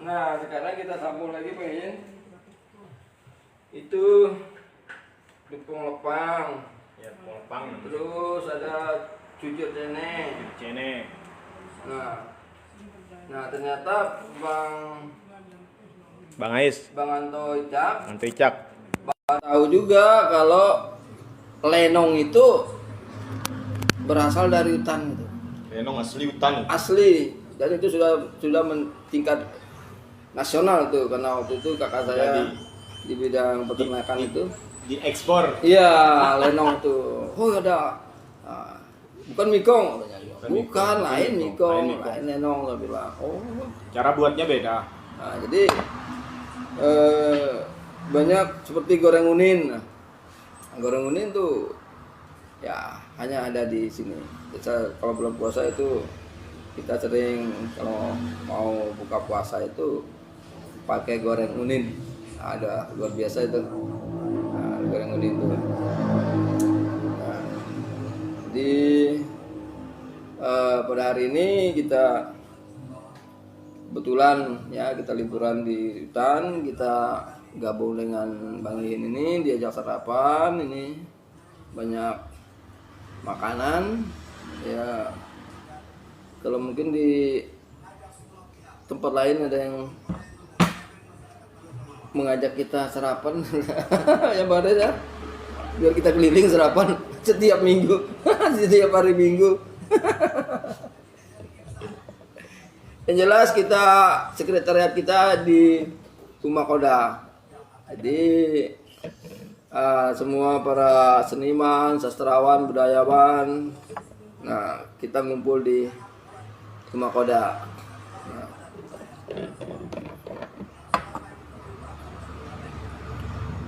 Nah, sekarang kita sambung lagi pengen itu dukung lepang. Ya, lepang. Terus ada cucur cene. Cene. Nah ternyata Bang Ais. Bang Anto Icak. tahu juga kalau lenong itu berasal dari hutan gitu. Lenong asli hutan. Asli, dan itu sudah tingkat nasional tuh, karena waktu itu kakak saya di bidang peternakan itu diekspor. Iya, lenong tuh. Oh ada, bukan mikong, bukan lain mikong, lain lenong lah bilang. Oh, cara buatnya beda. nah, jadi banyak seperti goreng unin. Nah, goreng unin tuh ya hanya ada di sini. Kita kalau bulan puasa itu kita sering kalau mau buka puasa itu pakai goreng unin. Nah, ada luar biasa itu. Nah, goreng unin itu. Nah, di pada hari ini kita kebetulan ya kita liburan di hutan, kita gabung dengan Bang Iin ini, diajak sarapan, ini banyak makanan ya. Kalau mungkin di tempat lain ada yang mengajak kita sarapan ya Bang ya, biar kita keliling sarapan setiap minggu setiap hari Minggu. Yang jelas kita sekretariat kita di Rumah Koda. Jadi semua para seniman, sastrawan, budayawan, nah kita ngumpul di Rumah Koda. Nah.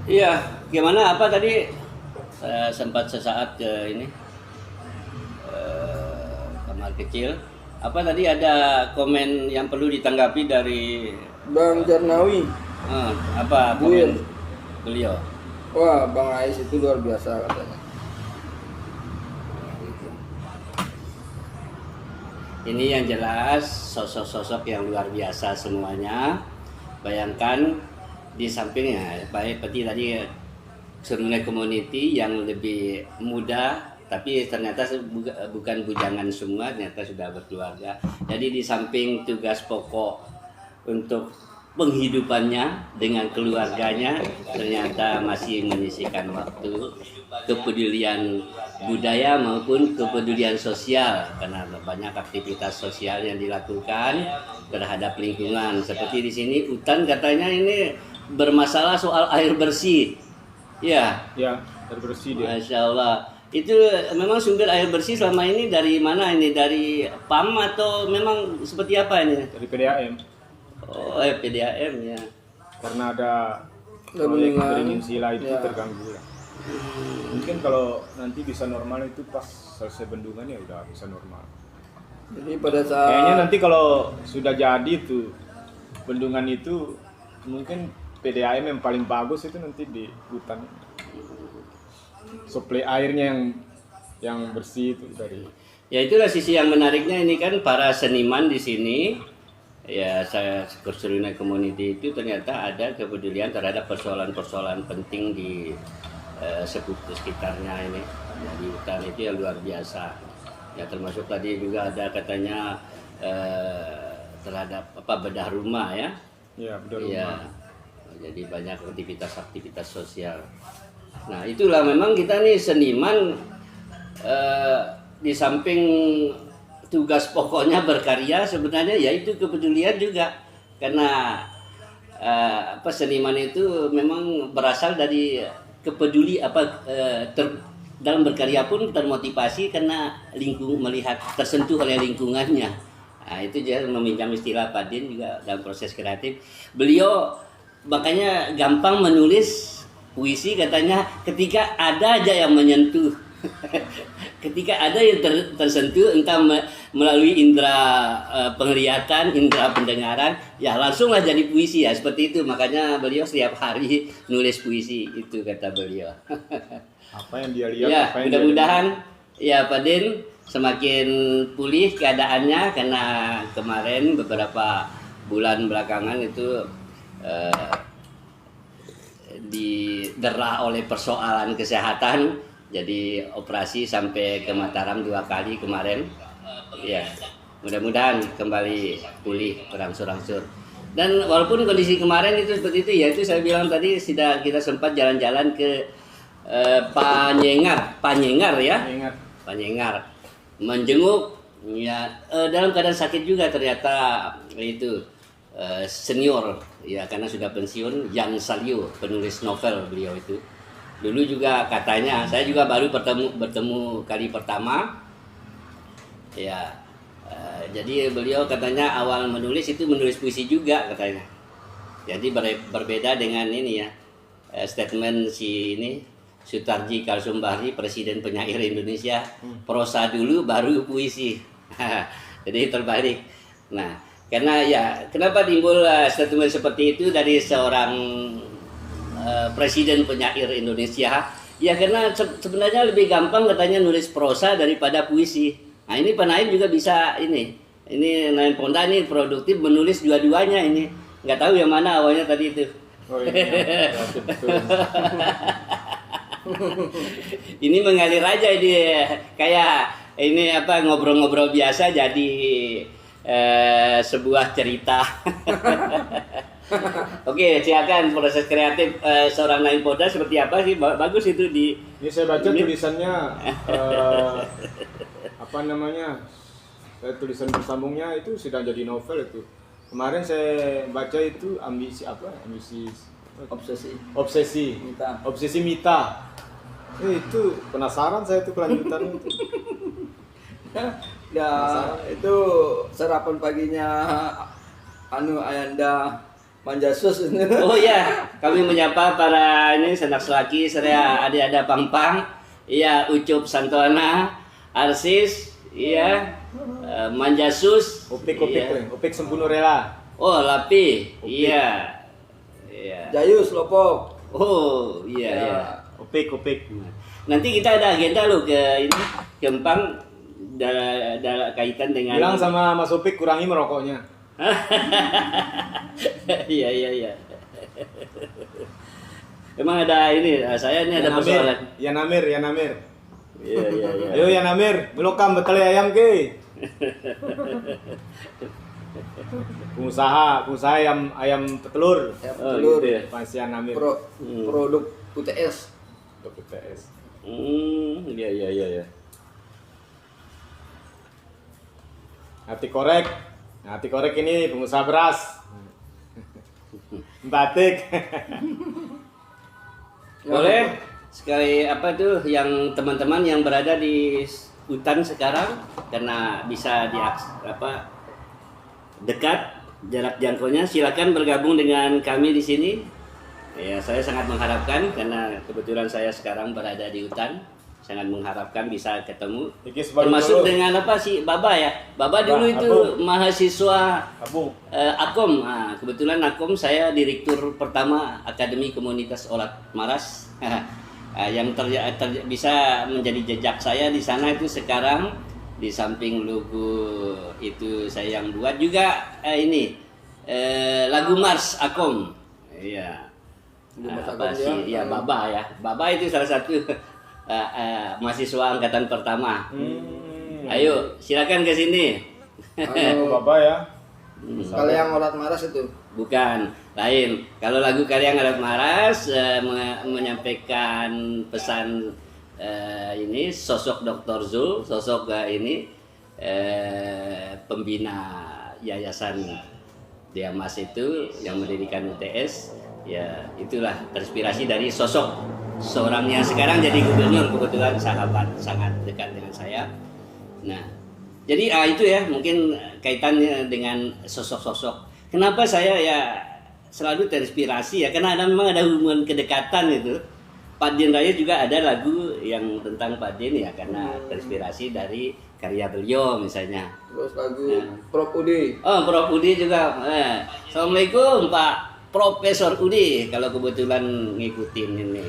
Iya, gimana apa tadi? Saya sempat sesaat ke ini kamar kecil. Apa tadi ada komen yang perlu ditanggapi dari Bang Jarnawi? Apa komen beliau? Wah, Bang Ais itu luar biasa katanya. Ini yang jelas sosok-sosok yang luar biasa semuanya. Bayangkan di sampingnya, baik seperti tadi Serunai Community yang lebih muda, tapi ternyata bukan bujangan semua, ternyata sudah berkeluarga. Jadi di samping tugas pokok untuk penghidupannya dengan keluarganya, ternyata masih menyisihkan waktu kepedulian budaya maupun kepedulian sosial, karena banyak aktivitas sosial yang dilakukan terhadap lingkungan. Seperti di sini hutan katanya ini bermasalah soal air bersih. Ya, air bersih dia. Masya Allah. Itu memang sumber air bersih selama ini dari mana ini? Dari PAM atau memang seperti apa ini? Dari PDAM. Oh, PDAM ya. Karena ada proyek beringin sila itu terganggu lah. Mungkin kalau nanti bisa normal itu pas selesai bendungan ya udah bisa normal. Jadi pada saat kayaknya nanti kalau sudah jadi itu bendungan itu mungkin PDAM yang paling bagus itu nanti di hutan. Suplai airnya yang bersih itu dari. Ya itulah sisi yang menariknya ini kan para seniman di sini. Ya saya Serunai Community itu ternyata ada kepedulian terhadap persoalan-persoalan penting di sekitarnya ini. Jadi hutan itu yang luar biasa. Ya termasuk tadi juga ada katanya terhadap bedah rumah ya. Ya, bedah rumah. Ya, jadi banyak aktivitas sosial. Nah itulah memang kita nih seniman di samping tugas pokoknya berkarya sebenarnya yaitu kepedulian juga, karena seniman itu memang berasal dari kepeduli dalam berkarya pun termotivasi karena melihat tersentuh oleh lingkungannya. Nah, itu dia meminjam istilah Pak Din juga dalam proses kreatif. Beliau makanya gampang menulis puisi katanya ketika ada aja yang menyentuh. Ketika ada yang tersentuh entah melalui indera penglihatan, indera pendengaran, ya langsunglah jadi puisi ya seperti itu. Makanya beliau setiap hari nulis puisi itu kata beliau. Apa yang dia lihat? Ya, mudah-mudahan ya Pak Din semakin pulih keadaannya, karena kemarin beberapa bulan belakangan itu didera oleh persoalan kesehatan, jadi operasi sampai ke Mataram 2 kali kemarin. Ya, mudah-mudahan kembali pulih berangsur-angsur. Dan walaupun kondisi kemarin itu seperti itu ya, itu saya bilang tadi sudah kita sempat jalan-jalan ke Panyengar ya. Panyengar menjenguk ya, dalam keadaan sakit juga ternyata itu senior ya, karena sudah pensiun, Jan Salio, penulis novel beliau itu. Dulu juga katanya, saya juga baru bertemu kali pertama ya. Jadi beliau katanya awal menulis itu menulis puisi juga katanya. Jadi berbeda dengan ini ya, statement si ini Sutarji Kalsumbahri, Presiden Penyair Indonesia, prosa dulu baru puisi. Jadi terbalik. Nah, karena ya kenapa timbul statement seperti itu dari seorang Presiden Penyair Indonesia? Ya karena sebenarnya lebih gampang katanya nulis prosa daripada puisi. Nah ini Pak Naim juga bisa ini Naim Ponda ini produktif menulis dua-duanya ini. Nggak tahu yang mana awalnya tadi itu. Oh iya, betul. Ini mengalir aja ini, kayak ini apa, ngobrol-ngobrol biasa jadi sebuah cerita. Oke, silakan proses kreatif seorang Naim Ponda seperti apa sih? Bagus itu di. Ini saya baca tulisannya apa namanya? Tulisan bersambungnya itu sudah jadi novel itu. Kemarin saya baca itu obsesi Mita. Itu penasaran saya tuh kelanjutan itu. Ya, itu sarapan paginya Ayanda Manjasus. Oh ya, kami menyapa para ini sanak selaki, saya ada Pangpang, iya Ucup Santona, Arsis, iya Manjasus, Opik Sempuno Rela. Oh Lapi, iya. Jayus Lopok. Oh iya. Opik. Nanti kita ada agenda loh ke ini, ke Empang, kaitan dengan. Bilang sama Mas Opik kurangi merokoknya. Iya. Emang ada ini, saya ini ada persoalan. Ya Namir. Iya. Ayo ya Namir, melokam betul ayam ke. Pengusaha ayam petelur. Oh, gitu ya. Pasian Namir. Produk UTS. Iya. Hati korek ini pengusaha beras. Batik. Boleh sekali apa tuh yang teman-teman yang berada di hutan sekarang, karena bisa dekat jarak jangkaunya, silakan bergabung dengan kami di sini. Ya, saya sangat mengharapkan karena kebetulan saya sekarang berada di hutan, sangat mengharapkan bisa ketemu. Termasuk dengan apa sih Baba ya? Baba dulu itu mahasiswa Akom. Nah, kebetulan Akom saya direktur pertama Akademi Komunitas Olat Maras. Yang bisa menjadi jejak saya di sana itu sekarang di samping logo itu saya yang buat juga lagu Mars Akom. Iya. Baba ya. Baba itu salah satu mahasiswa angkatan pertama. Ayo, silakan ke sini. Baba ya. Kalau yang Olat Maras itu bukan, lain. Kalau lagu karya Olat Maras menyampaikan pesan ini sosok Dr. Zul, sosok pembina Yayasan Diamas itu yang mendirikan UTS. Ya, itulah terinspirasi dari sosok seorang yang sekarang jadi gubernur, kebetulan sahabat sangat dekat dengan saya. Nah, jadi itu ya mungkin kaitannya dengan sosok-sosok. Kenapa saya ya selalu terinspirasi ya, karena memang ada hubungan kedekatan itu. Pak Din Raya juga ada lagu yang tentang Pak Din ya, karena terinspirasi dari karya beliau misalnya. Terus lagu Prof Udi. Oh, Prof Udi juga. Assalamualaikum Pak Profesor Udi, kalau kebetulan ngikutin ini.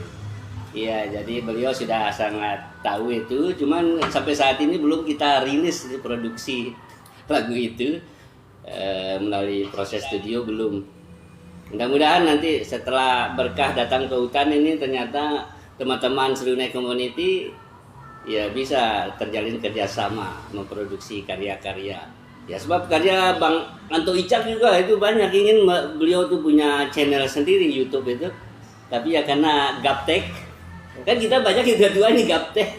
Iya, jadi beliau sudah sangat tahu itu, cuman sampai saat ini belum kita rilis produksi lagu itu. melalui proses studio belum. Mudah-mudahan nanti setelah berkah datang ke hutan ini ternyata teman-teman Serunai Community ya bisa terjalin kerjasama memproduksi karya-karya. Ya sebab karya Bang Anto Icak juga itu banyak ingin beliau tuh punya channel sendiri YouTube itu. Tapi ya karena gaptek kan kita banyak yang kedua nih gaptek.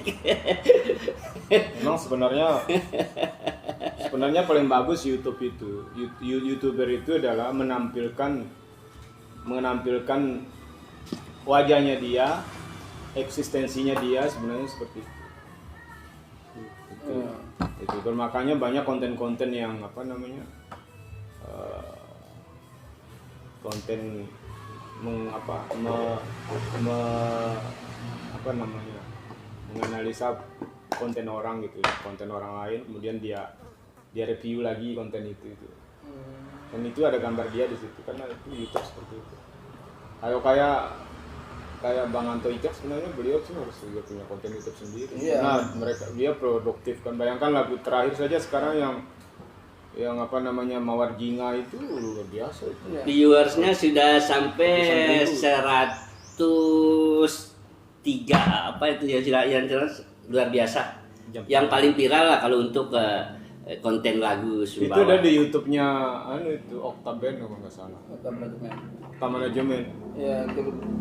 Memang sebenarnya paling bagus YouTube itu. YouTuber itu adalah menampilkan wajahnya dia, eksistensinya dia sebenarnya seperti itu. Itu makanya banyak konten-konten yang konten menganalisa konten orang gitu, konten orang lain, kemudian dia review lagi konten itu. Dan itu ada gambar dia di situ, karena itu YouTube seperti itu. Kayak Bang Anto Icak sebenarnya beliau tuh harus juga punya konten YouTube sendiri. Iya. Nah, dia produktif kan. Bayangkan lagu terakhir saja sekarang yang Mawar Jinga itu luar biasa itu. Iya. Viewersnya sudah sampai 103 apa itu ya, yang jelas luar biasa. Yang paling viral lah kalau untuk konten lagu Sumbawa. Itu ada di YouTube-nya itu Oktaben kalau nggak salah. Manajemen. Ya,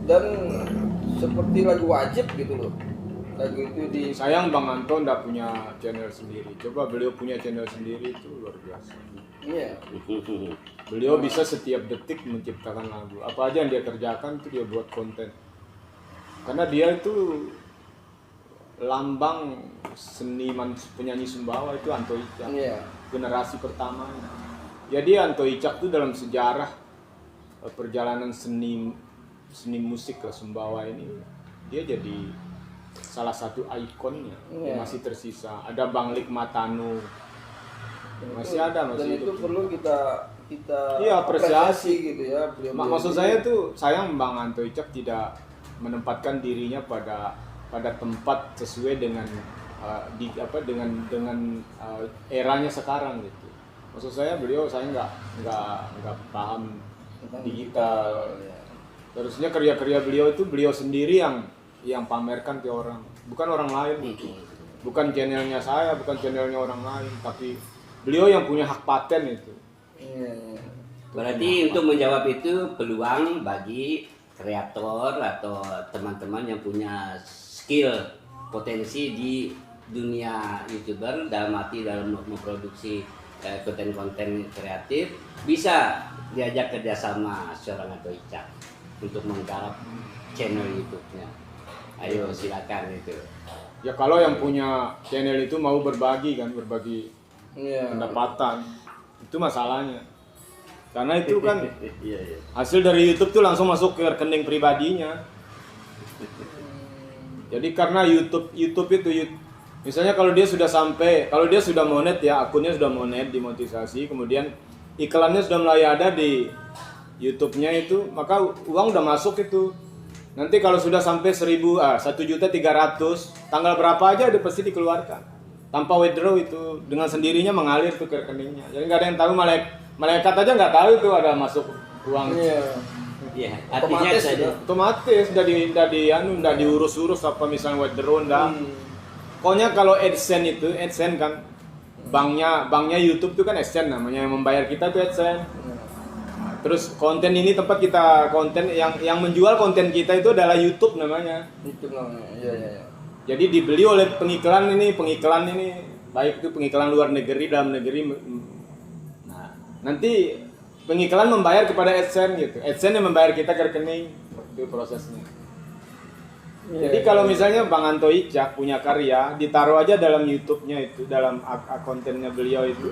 dan seperti lagu wajib gitu loh. Lagu itu di Sayang Bang Anto nggak punya channel sendiri. Coba beliau punya channel sendiri itu luar biasa. Iya. Beliau bisa setiap detik menciptakan lagu. Apa aja yang dia kerjakan itu dia buat konten. Karena dia itu lambang seniman penyanyi Sumbawa itu Anto Icak. Iya. Generasi pertama. Jadi Anto Icak itu dalam sejarah perjalanan seni musik ke Sumbawa ini dia jadi salah satu ikonnya. Iya. Masih tersisa. Ada Bang Lik Matanu. Masih ada, masih dan itu hidup. perlu kita Iya, apresiasi gitu ya. Maksud saya tuh sayang Bang Anto Icak tidak menempatkan dirinya pada tempat sesuai dengan eranya sekarang gitu. Maksud saya saya nggak paham digital. Harusnya karya-karya beliau itu beliau sendiri yang pamerkan ke orang, bukan orang lain. Bukan channelnya saya, bukan channelnya orang lain, tapi beliau yang punya hak paten itu. Berarti untuk menjawab itu peluang bagi kreator atau teman-teman yang punya skill potensi di dunia YouTuber dalam memproduksi konten-konten kreatif bisa diajak kerjasama seorang Anto Icak untuk menggarap channel YouTube-nya. Ayo silakan itu. Ya kalau yang punya channel itu mau berbagi pendapatan, itu masalahnya. Karena itu kan hasil dari YouTube tuh langsung masuk ke rekening pribadinya. Jadi karena YouTube itu misalnya kalau dia sudah monet ya, akunnya sudah monet, dimonetisasi, kemudian iklannya sudah mulai ada di YouTube-nya itu, maka uang udah masuk itu. Nanti kalau sudah sampai 1.300.000, tanggal berapa aja udah pasti dikeluarkan. Tanpa withdraw itu, dengan sendirinya mengalir tuh ke rekeningnya. Jadi nggak ada yang tahu, malaikat aja nggak tahu itu ada masuk uang. Iya, artinya otomatis udah diurus-urus apa misalnya withdraw enggak. Pokoknya kalau AdSense kan banknya YouTube itu kan AdSense namanya, yang membayar kita tuh AdSense. Terus konten ini tempat kita konten yang menjual konten kita itu adalah YouTube namanya. YouTube namanya. Iya. Jadi dibeli oleh pengiklan ini baik itu pengiklan luar negeri, dalam negeri. Nah, nanti pengiklan membayar kepada AdSense gitu. AdSense yang membayar kita ke rekening, itu prosesnya. Jadi kalau misalnya Bang Anto Icak punya karya, ditaruh aja dalam YouTube-nya itu, dalam kontennya beliau itu.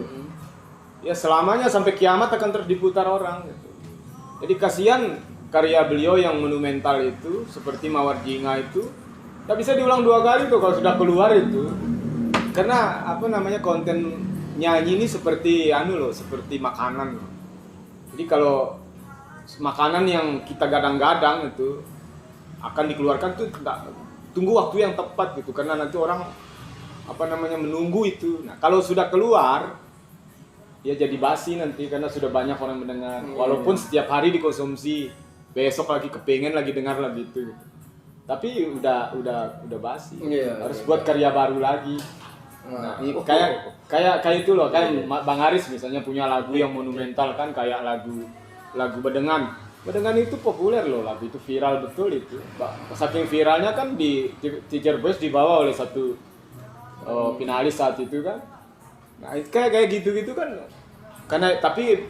Ya selamanya sampai kiamat akan terus diputar orang gitu. Jadi kasihan karya beliau yang monumental itu seperti Mawar Jinga itu nggak bisa diulang 2 kali tuh kalau sudah keluar itu. Karena konten nyanyi ini seperti seperti makanan. Jadi kalau makanan yang kita gadang-gadang itu akan dikeluarkan tuh tunggu waktu yang tepat gitu, karena nanti orang menunggu itu. Nah, kalau sudah keluar ya jadi basi nanti karena sudah banyak orang mendengar. Walaupun setiap hari dikonsumsi, besok lagi kepengen lagi dengar lagi itu. Tapi udah basi. Harus buat karya baru lagi. Nah, kayak itu loh, kayak Bang Aris misalnya punya lagu yang monumental kan, kayak lagu Bedengan. Bedengan itu populer loh, lagu itu viral betul itu. Saking viralnya kan di Teacher Boys dibawa oleh satu finalis saat itu kan. Nah, kayak gitu-gitu kan. Karena tapi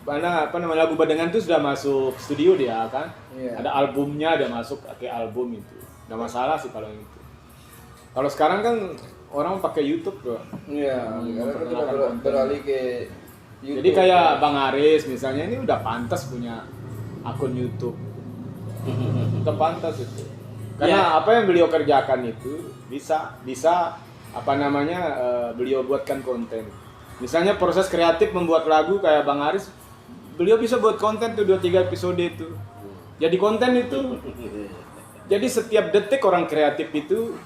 apa namanya lagu Bedengan itu sudah masuk studio dia kan. Ada albumnya, dia masuk pakai album itu. Nggak masalah sih kalau itu. Kalau sekarang kan orang pakai YouTube tuh. Iya, sekarang kita beralih ke YouTube. Jadi kayak Bang Aris misalnya ini udah pantas punya akun YouTube. Udah pantas itu. Karena apa yang beliau kerjakan itu bisa apa namanya beliau buatkan konten. Misalnya proses kreatif membuat lagu kayak Bang Aris, beliau bisa buat konten tuh 2-3 episode itu. Jadi konten itu. Jadi setiap detik orang kreatif itu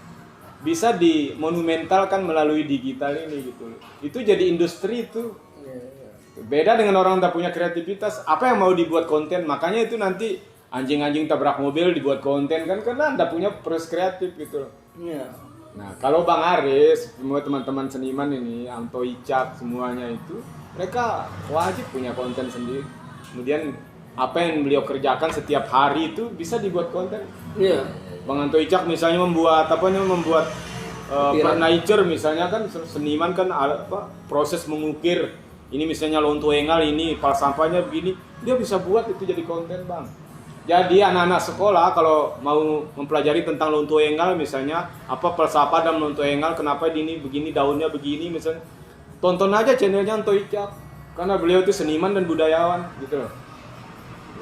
bisa dimonumentalkan melalui digital ini gitu. Itu jadi industri itu. Beda dengan orang tak punya kreativitas, apa yang mau dibuat konten, makanya itu nanti anjing-anjing tabrak mobil dibuat konten kan karena anda punya proses kreatif gitu. Nah kalau Bang Aris, semua teman-teman seniman ini, Anto Icak semuanya itu, mereka wajib punya konten sendiri. Kemudian apa yang beliau kerjakan setiap hari itu bisa dibuat konten. Bang Anto Icak misalnya membuat furniture misalnya kan seniman kan proses mengukir. Ini misalnya lonto engal ini sampahnya begini, dia bisa buat itu jadi konten Bang. Jadi anak-anak sekolah kalau mau mempelajari tentang lonto engal misalnya apa falsafah dalam lonto engal, kenapa ini begini daunnya begini misalnya, tonton aja channelnya Anto Icak karena beliau itu seniman dan budayawan gitu loh.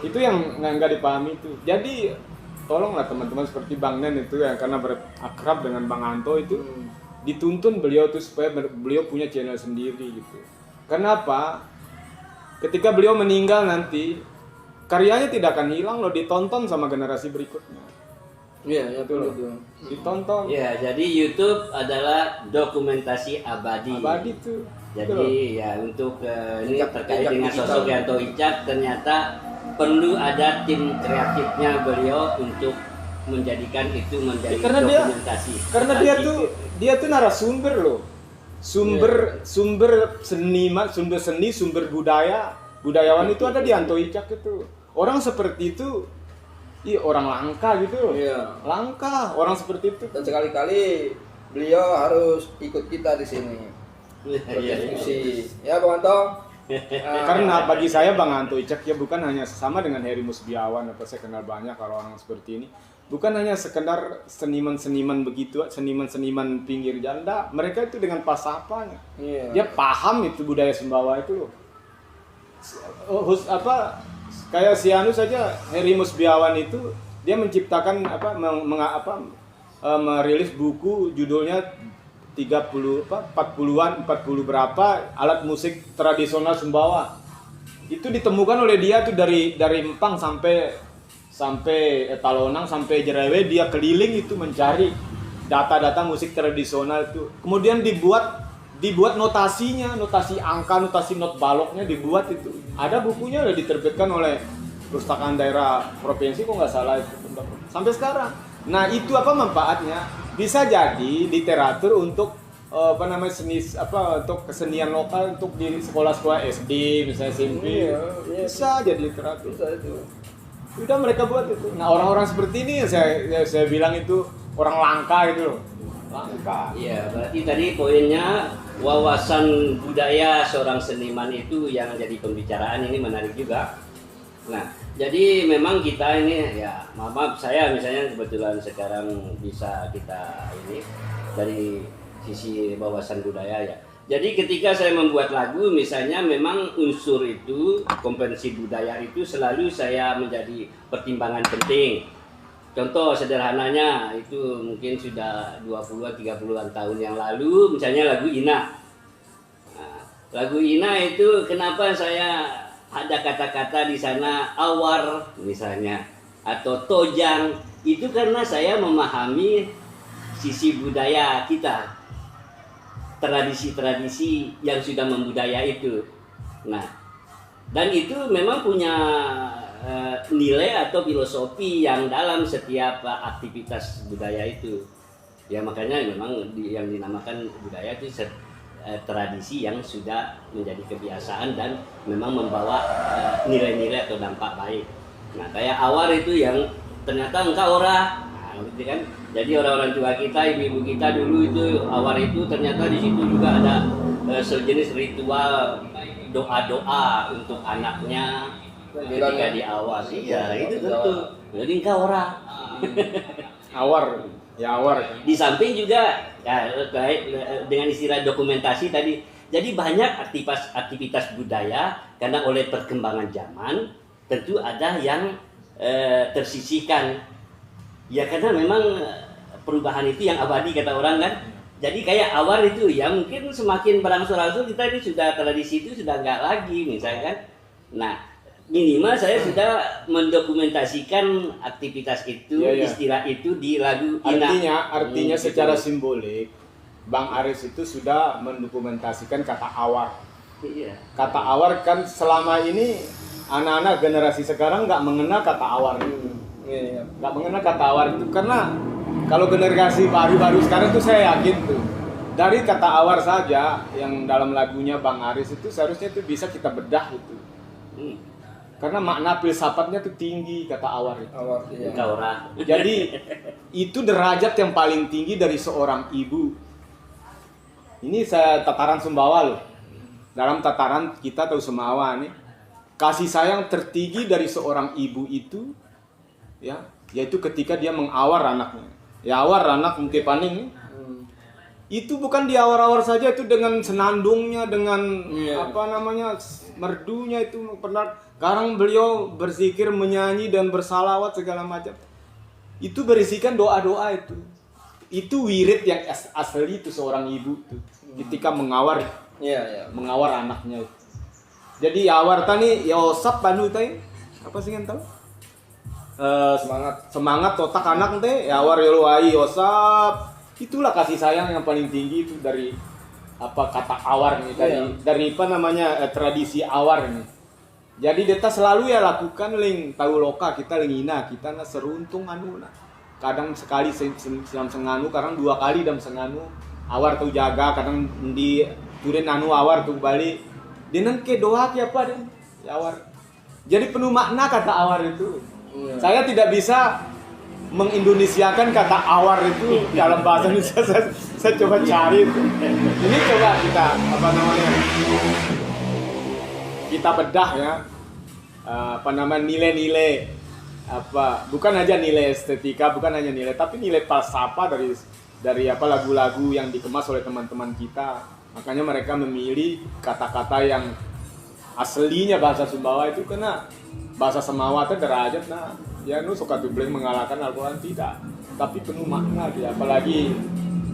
Itu yang nggak dipahami itu. Jadi tolonglah teman-teman seperti Bang Nen itu yang karena berakrab dengan Bang Anto itu dituntun beliau tuh supaya beliau punya channel sendiri gitu. Kenapa? Ketika beliau meninggal nanti karyanya tidak akan hilang loh, ditonton sama generasi berikutnya. Iya, betul itu. Ditonton. Ya, jadi YouTube adalah dokumentasi abadi. Abadi tuh. Jadi ya untuk ini terkait dengan sosok Anto Icak ternyata perlu ada tim kreatifnya beliau untuk menjadikan itu menjadi dokumentasi. Karena dia tuh narasumber loh. Sumber seniman, sumber seni, sumber budayawan itu ada di Anto Icak itu. Orang seperti itu orang langka gitu. Langka orang seperti itu. Dan sekali-kali beliau harus ikut kita di sini. Berdiskusi. Ya Bang Anto. Karena bagi saya Bang Anto Icak ya bukan hanya sama dengan Heri Musbiawan, apa saya kenal banyak kalau orang seperti ini. Bukan hanya sekedar seniman-seniman begitu, seniman-seniman pinggir janda, mereka itu dengan falsafahnya. Dia paham itu budaya Sumbawa itu loh. Kayak si Anu saja, Heri Musbiawan itu dia menciptakan merilis buku judulnya 40 berapa alat musik tradisional Sumbawa. Itu ditemukan oleh dia tuh dari Empang sampai Etalonang sampai Jerewe, dia keliling itu mencari data-data musik tradisional itu. Kemudian dibuat notasinya, notasi angka, notasi not baloknya dibuat itu. Ada bukunya udah diterbitkan oleh Perpustakaan Daerah Provinsi kok nggak salah itu sampai sekarang. Nah, itu apa manfaatnya? Bisa jadi literatur untuk untuk kesenian lokal untuk di sekolah-sekolah SD misalnya SMP. Bisa jadi literatur. Bisa itu. Udah mereka buat itu. Nah orang-orang seperti ini saya bilang itu orang langka itu loh. Langka. Iya, berarti tadi poinnya wawasan budaya seorang seniman itu yang jadi pembicaraan ini menarik juga. Nah, jadi memang kita ini ya maaf saya misalnya kebetulan sekarang bisa kita ini dari sisi wawasan budaya ya. Jadi ketika saya membuat lagu misalnya memang unsur itu, kompetensi budaya itu selalu saya menjadi pertimbangan penting. Contoh sederhananya itu mungkin sudah 20-an 30-an tahun yang lalu misalnya lagu Ina. Nah, lagu Ina itu kenapa saya ada kata-kata di sana awar misalnya atau tojang, itu karena saya memahami sisi budaya kita. tradisi-tradisi yang sudah membudaya itu. Nah, dan itu memang punya nilai atau filosofi yang dalam setiap aktivitas budaya itu. Ya makanya memang yang dinamakan budaya itu tradisi yang sudah menjadi kebiasaan dan memang membawa nilai-nilai atau dampak baik. Nah kayak awar itu yang ternyata engkau ora, nah, gitu kan. Jadi orang-orang tua kita, ibu-ibu kita dulu itu awar itu ternyata di situ juga ada sejenis ritual doa-doa untuk anaknya ketika di awar. Iya itu tentu. Jadi engkau ora. Awar, ya awar. Di samping juga ya, dengan istilah dokumentasi tadi, jadi banyak aktivitas budaya karena oleh perkembangan zaman tentu ada yang tersisihkan ya karena memang perubahan itu yang abadi kata orang kan. Jadi kayak awar itu ya mungkin semakin berangsur-angsur kita ini sudah tradisi itu sudah nggak lagi misalkan. Nah minimal saya sudah mendokumentasikan aktivitas itu, istilah itu di lagu Ina. Artinya secara simbolik, Bang Aris itu sudah mendokumentasikan kata awar. Iya. Kata awar kan selama ini anak-anak generasi sekarang nggak mengenal kata awar itu. Nggak mengenal kata awar itu karena kalau generasi baru-baru sekarang tuh saya yakin tuh dari kata awar saja yang dalam lagunya Bang Aris itu seharusnya itu bisa kita bedah itu. Karena makna filsafatnya tuh tinggi kata awar itu. Iya. Jadi itu derajat yang paling tinggi dari seorang ibu. Ini saya tataran Sumbawa loh. Dalam tataran kita tahu Sumbawa nih, kasih sayang tertinggi dari seorang ibu itu, ya, yaitu ketika dia mengawar anaknya. Ya awar anak mungkin paning. Itu bukan di awar-awar saja, itu dengan senandungnya, dengan merdunya itu pernah. Sekarang beliau berzikir, menyanyi dan bersalawat segala macam. Itu berisikan doa-doa itu. Itu wirid yang asli itu seorang ibu itu. Ketika mengawar, mengawar anaknya itu. Jadi awar tani ya osap panu teh. Apa sih yang tahu? Semangat otak anak teh ya awar yoluai osap. Itulah kasih sayang yang paling tinggi itu dari kata awar nih dari tradisi awar nih. Jadi kita selalu ya lakukan tahu loka kita lingina kita seruntung kadang sekali dalam senganu kadang 2 kali dalam senganu awar tuh jaga kadang di turin awar tuh balik dengan ke doa apa deh ya awar. Jadi penuh makna kata awar itu. Saya tidak bisa mengindonesiakan kata awar itu dalam bahasa Indonesia. Saya coba cari itu. Ini coba kita kita bedah ya nilai-nilai bukan aja nilai estetika, bukan hanya nilai tapi nilai falsafah dari lagu-lagu yang dikemas oleh teman-teman kita. Makanya mereka memilih kata-kata yang aslinya bahasa Sumbawa itu karena bahasa Semawa itu derajat suka tubleng mengalahkan Al-Quran tidak, tapi penuh makna dia. Apalagi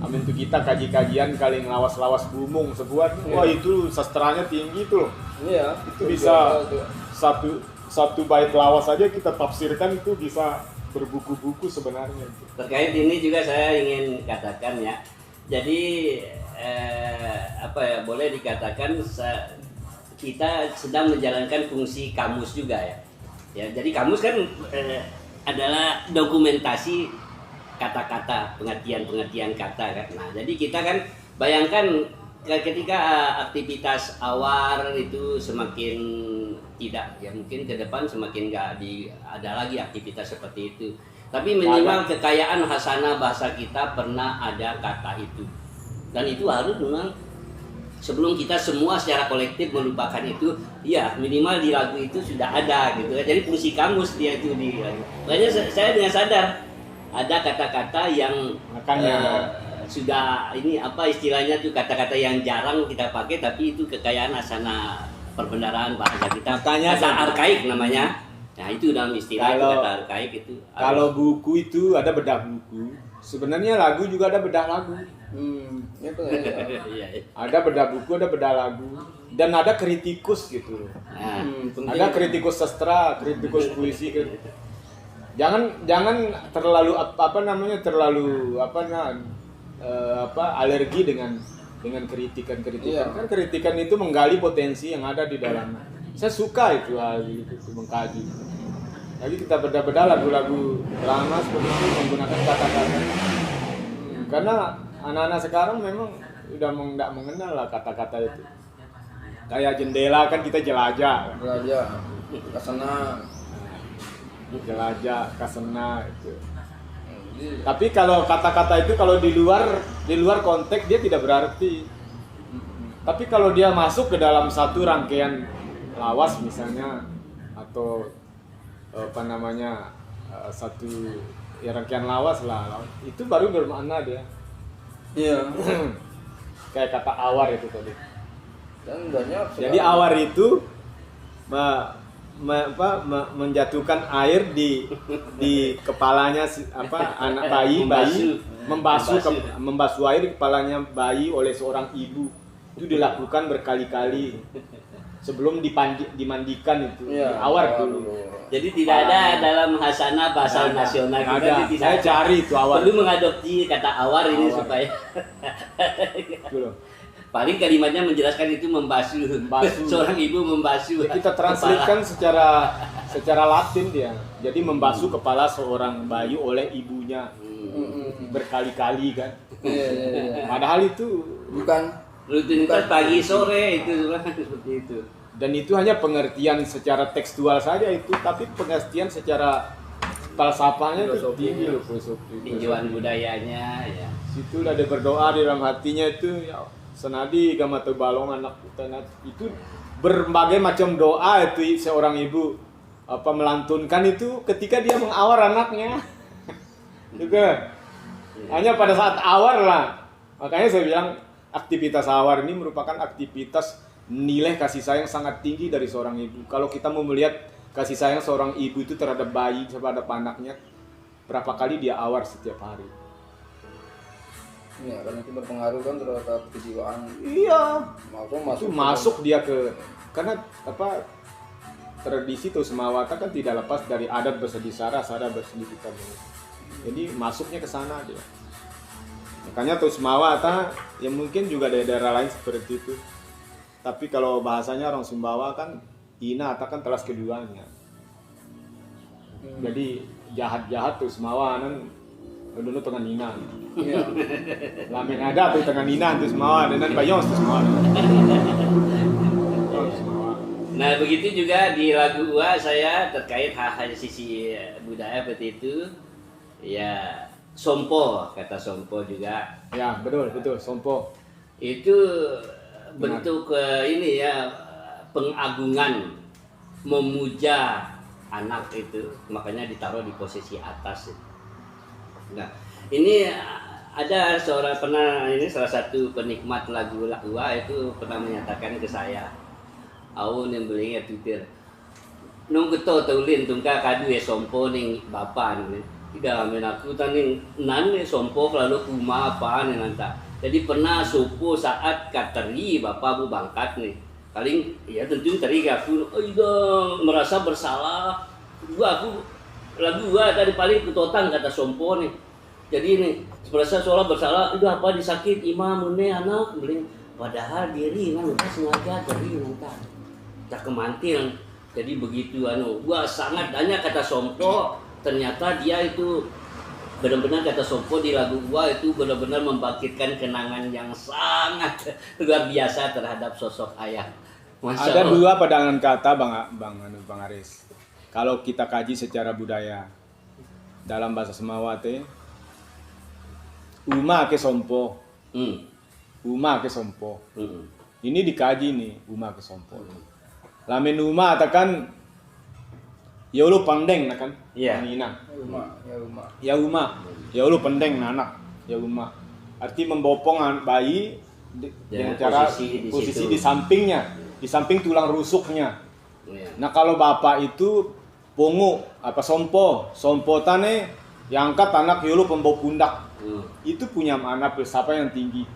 amin tuh kita kaji-kajian kali ngelawas-lawas bumung sebuah itu sastranya tinggi tuh. Iya, itu bisa satu bait lawas saja kita tafsirkan itu bisa berbuku-buku sebenarnya. Terkait ini juga saya ingin katakan ya. Jadi boleh dikatakan kita sedang menjalankan fungsi kamus juga ya. Ya, jadi kamus kan adalah dokumentasi kata-kata, pengertian kata kan. Nah, jadi kita kan bayangkan ketika aktivitas awar itu semakin tidak, ya mungkin ke depan semakin nggak ada lagi aktivitas seperti itu. Tapi minimal kekayaan hasanah bahasa kita pernah ada kata itu. Dan itu harus memang sebelum kita semua secara kolektif melupakan itu, ya minimal di lagu itu sudah ada gitu. Jadi fungsi kamus dia itu di lagu. Makanya saya dengan sadar ada kata-kata yang sudah ini istilahnya tuh kata-kata yang jarang kita pakai tapi itu kekayaan hasanah perbendaharaan bahasa kita. Kata arkaik namanya. Nah itu dalam istilah kata arkaik itu. Kalau buku itu ada bedah buku. Sebenarnya lagu juga ada bedah lagu. Ada bedah buku, ada bedah lagu, dan ada kritikus gitu. Ada kritikus sastra, kritikus puisi. Jangan terlalu terlalu alergi dengan dengan kritikan-kritikan. Iya. Kan kritikan itu menggali potensi yang ada di dalamnya. Saya suka itu hal itu mengkaji. Jadi kita beda-beda lagu-lagu lama seperti itu menggunakan kata-kata. Karena anak-anak sekarang memang udah tidak mengenal lah kata-kata itu. Kayak jendela kan kita jelajah. Belajar ke sana. Jelajah, kasena itu. Jadi, Tapi kalau kata-kata itu kalau di luar konteks dia tidak berarti. Tapi kalau dia masuk ke dalam satu rangkaian lawas misalnya atau apa namanya satu ya rangkaian lawas lah, itu baru bermakna dia. iya. Kayak kata awar itu tadi. Dan banyak. Jadi awar itu menjatuhkan air di kepalanya anak bayi membasuh air di kepalanya bayi oleh seorang ibu. Itu dilakukan berkali-kali sebelum dimandikan itu. Iya. Awar dulu. Jadi tidak ada dalam hasanah bahasa nasional Nggak kita ada. tidak Saya ada. cari itu awar. Perlu mengadopsi kata awar ini Awar. supaya Gitu loh. paling kalimatnya menjelaskan itu membasuh. Membasuh. Seorang ibu membasuh. Ya, kita translatekan secara Latin dia. Jadi membasuh kepala seorang bayi oleh ibunya berkali-kali kan. Iya. Padahal itu Bukan. Rutinitas pagi sore itu seperti itu. dan itu hanya pengertian secara tekstual saja itu, tapi pengertian secara falsafahnya itu Filosofi. tinggi loh, filosofi. Tinjauan budayanya ya. Situ udah ada berdoa di dalam hatinya itu ya senadi gama teu balong anak tanah itu berbagai macam doa itu seorang ibu melantunkan itu ketika dia mengawar anaknya. Juga hanya pada saat awar lah. Makanya saya bilang aktivitas awar ini merupakan aktivitas nilai kasih sayang sangat tinggi dari seorang ibu. Kalau kita mau melihat kasih sayang seorang ibu itu terhadap bayi, terhadap anaknya, berapa kali dia awar setiap hari. Iya, karena itu berpengaruh kan terhadap kejiwaan. Iya. Masuk. Itu masuk dia ke karena tradisi Tusmawata kan tidak lepas dari adat bersedih sara bersedih kita. Jadi masuknya ke sana dia. Makanya Tusmawata yang mungkin juga dari daerah lain seperti itu. Tapi kalau bahasanya orang Sumbawa kan ina kan telas keduanya. Jadi jahat-jahat Tusmawa kan dulu tengah ina. Iya. Lamen ada tuh tengah ina Tusmawa dan bayong Tusmawa. Nah begitu juga di lagu Ua saya terkait hal-hal sisi budaya seperti itu. Ya sompo, kata sompo juga. Ya betul sompo. Itu bentuk ini ya pengagungan, memuja anak itu, makanya ditaruh di posisi atas. Nah ini ada salah satu penikmat lagu Ua itu pernah menyatakan ke saya, "Aku yang beli Twitter, nung keto taulin tungka kadu sompo ning bapak nih." Tidak amin aku tadi nane sompo lalu kuma apa nih nanta. Jadi pernah supo saat kateri bapak bu bangkat nih. Paling ya tentu tadi aku merasa bersalah. Aku lagu gua tadi paling ketotan kata sompo nih. Jadi nih merasa seolah bersalah. Udah apa disakit imam mene anak beli. Padahal diri kan udah sengaja dari nanta. Tak kemantil. Jadi begitu gua sangat banyak kata sompo. Ternyata dia itu benar-benar kata Sompo di lagu gua itu benar-benar membangkitkan kenangan yang sangat luar biasa terhadap sosok ayah. Masya Ada Allah. dua padangan kata Bang Aris. Kalau kita kaji secara budaya dalam bahasa Semawate, uma ke sompo, uma ke sompo. Ini dikaji nih, uma ke sompo. Lamen uma atakan ya lu pandeng kan? Iya. Nina. Ya rumah. Ya lu pendeng anak. Ya uma. Arti membopong bayi dengan cara posisi di sampingnya, di samping tulang rusuknya. Iya. Nah kalau bapak itu pongo sompo tane yang angkat anak yulu pembawa pundak. Itu punya anak filsafat yang tinggi.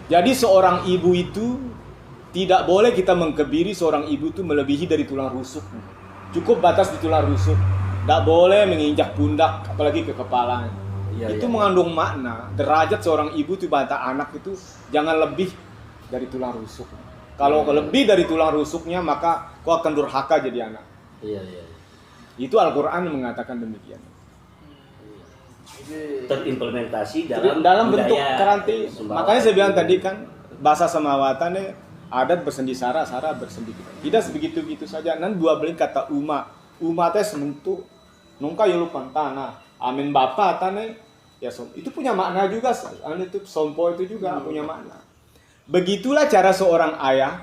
Jadi seorang ibu itu tidak boleh kita mengkebiri seorang ibu itu melebihi dari tulang rusuk. Cukup batas di tulang rusuk. Tidak boleh menginjak pundak apalagi ke kepala. Iya, itu iya. mengandung makna. Derajat seorang ibu itu bantah anak itu jangan lebih dari tulang rusuk. Kalau lebih dari tulang rusuknya maka kau akan durhaka jadi anak. Iya, iya. Itu Al-Quran mengatakan demikian. Terimplementasi dalam Bentuk budaya keranti. Sumbawa. Makanya saya bilang tadi kan bahasa Samawatannya adat bersendi sara, sara bersendi kita. Tidak sebegitu gitu saja. Nan dua beling kata uma teh sementu nungka ya lupa tanah. Amin bapa tane ya itu punya makna juga. Itu sompo itu juga punya makna. Begitulah cara seorang ayah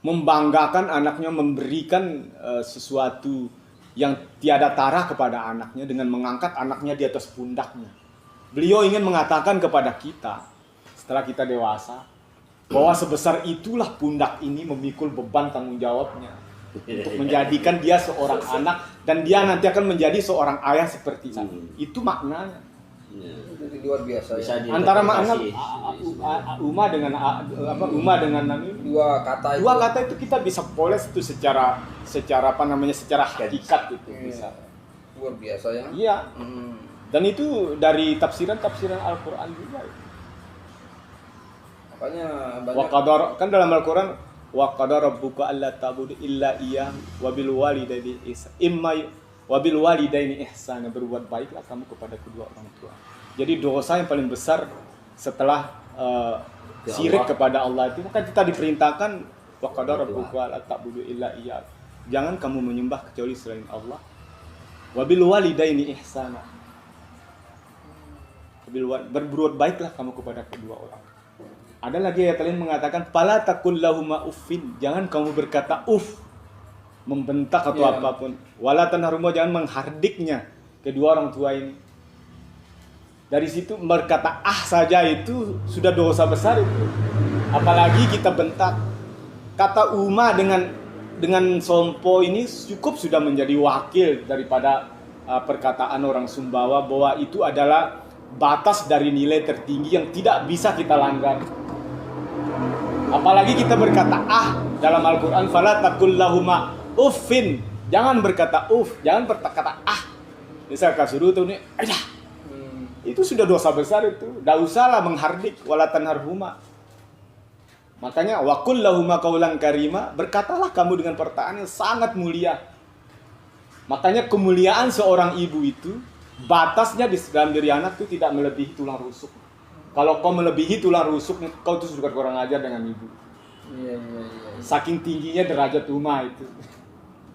membanggakan anaknya, memberikan sesuatu yang tiada tara kepada anaknya dengan mengangkat anaknya di atas pundaknya. Beliau ingin mengatakan kepada kita setelah kita dewasa bahwa sebesar itulah pundak ini memikul beban tanggung jawabnya untuk menjadikan dia seorang anak dan dia nanti akan menjadi seorang ayah seperti saya. Itu maknanya. Itu luar biasa Bisa ya. Antara makna diinterpretasi. Uma dengan nami Dua kata itu. dua kata itu kita bisa poles itu secara secara hakikat itu bisa. Luar biasa ya. Iya. Hmm. Dan itu dari tafsiran Al-Quran juga. Makanya Wa banyak qadar kan dalam Al-Quran wa qadara rabbuka alla ta'budu illa iyyah wa bil walidaini ihsana berbuat baiklah kamu kepada kedua orang tua. Jadi dosa yang paling besar setelah syirik kepada Allah itu maka kita diperintahkan wa qadara rabbuka alla ta'budu illa iyyah. Jangan kamu menyembah kecuali selain Allah. Wa bil walidaini ihsana. Berbuat baiklah kamu kepada kedua orang. Ada lagi ayat lain mengatakan fala taqul lahuma uffin, jangan kamu berkata membentak atau apapun. Wala tanharuma, jangan menghardiknya kedua orang tua ini. Dari situ berkata saja itu sudah dosa besar itu. Apalagi kita bentak. Kata uma dengan sompo ini cukup sudah menjadi wakil daripada perkataan orang Sumbawa bahwa itu adalah batas dari nilai tertinggi yang tidak bisa kita langgar. Apalagi kita berkata dalam Al-Quran fala taqul lahuma uffin, jangan berkata jangan berkata misal kasuruh tuh nih itu sudah dosa besar itu. Dah usahlah menghardik wala tanharhuma. Makanya wa qul lahuma qaulan karima, berkatalah kamu dengan perkataan yang sangat mulia. Makanya kemuliaan seorang ibu itu batasnya di dalam diri anak itu tidak melebihi tulang rusuk. Kalau kau melebihi tulang rusuk, kau itu sudah kurang ajar dengan ibu. Iya. Saking tingginya derajat uma itu.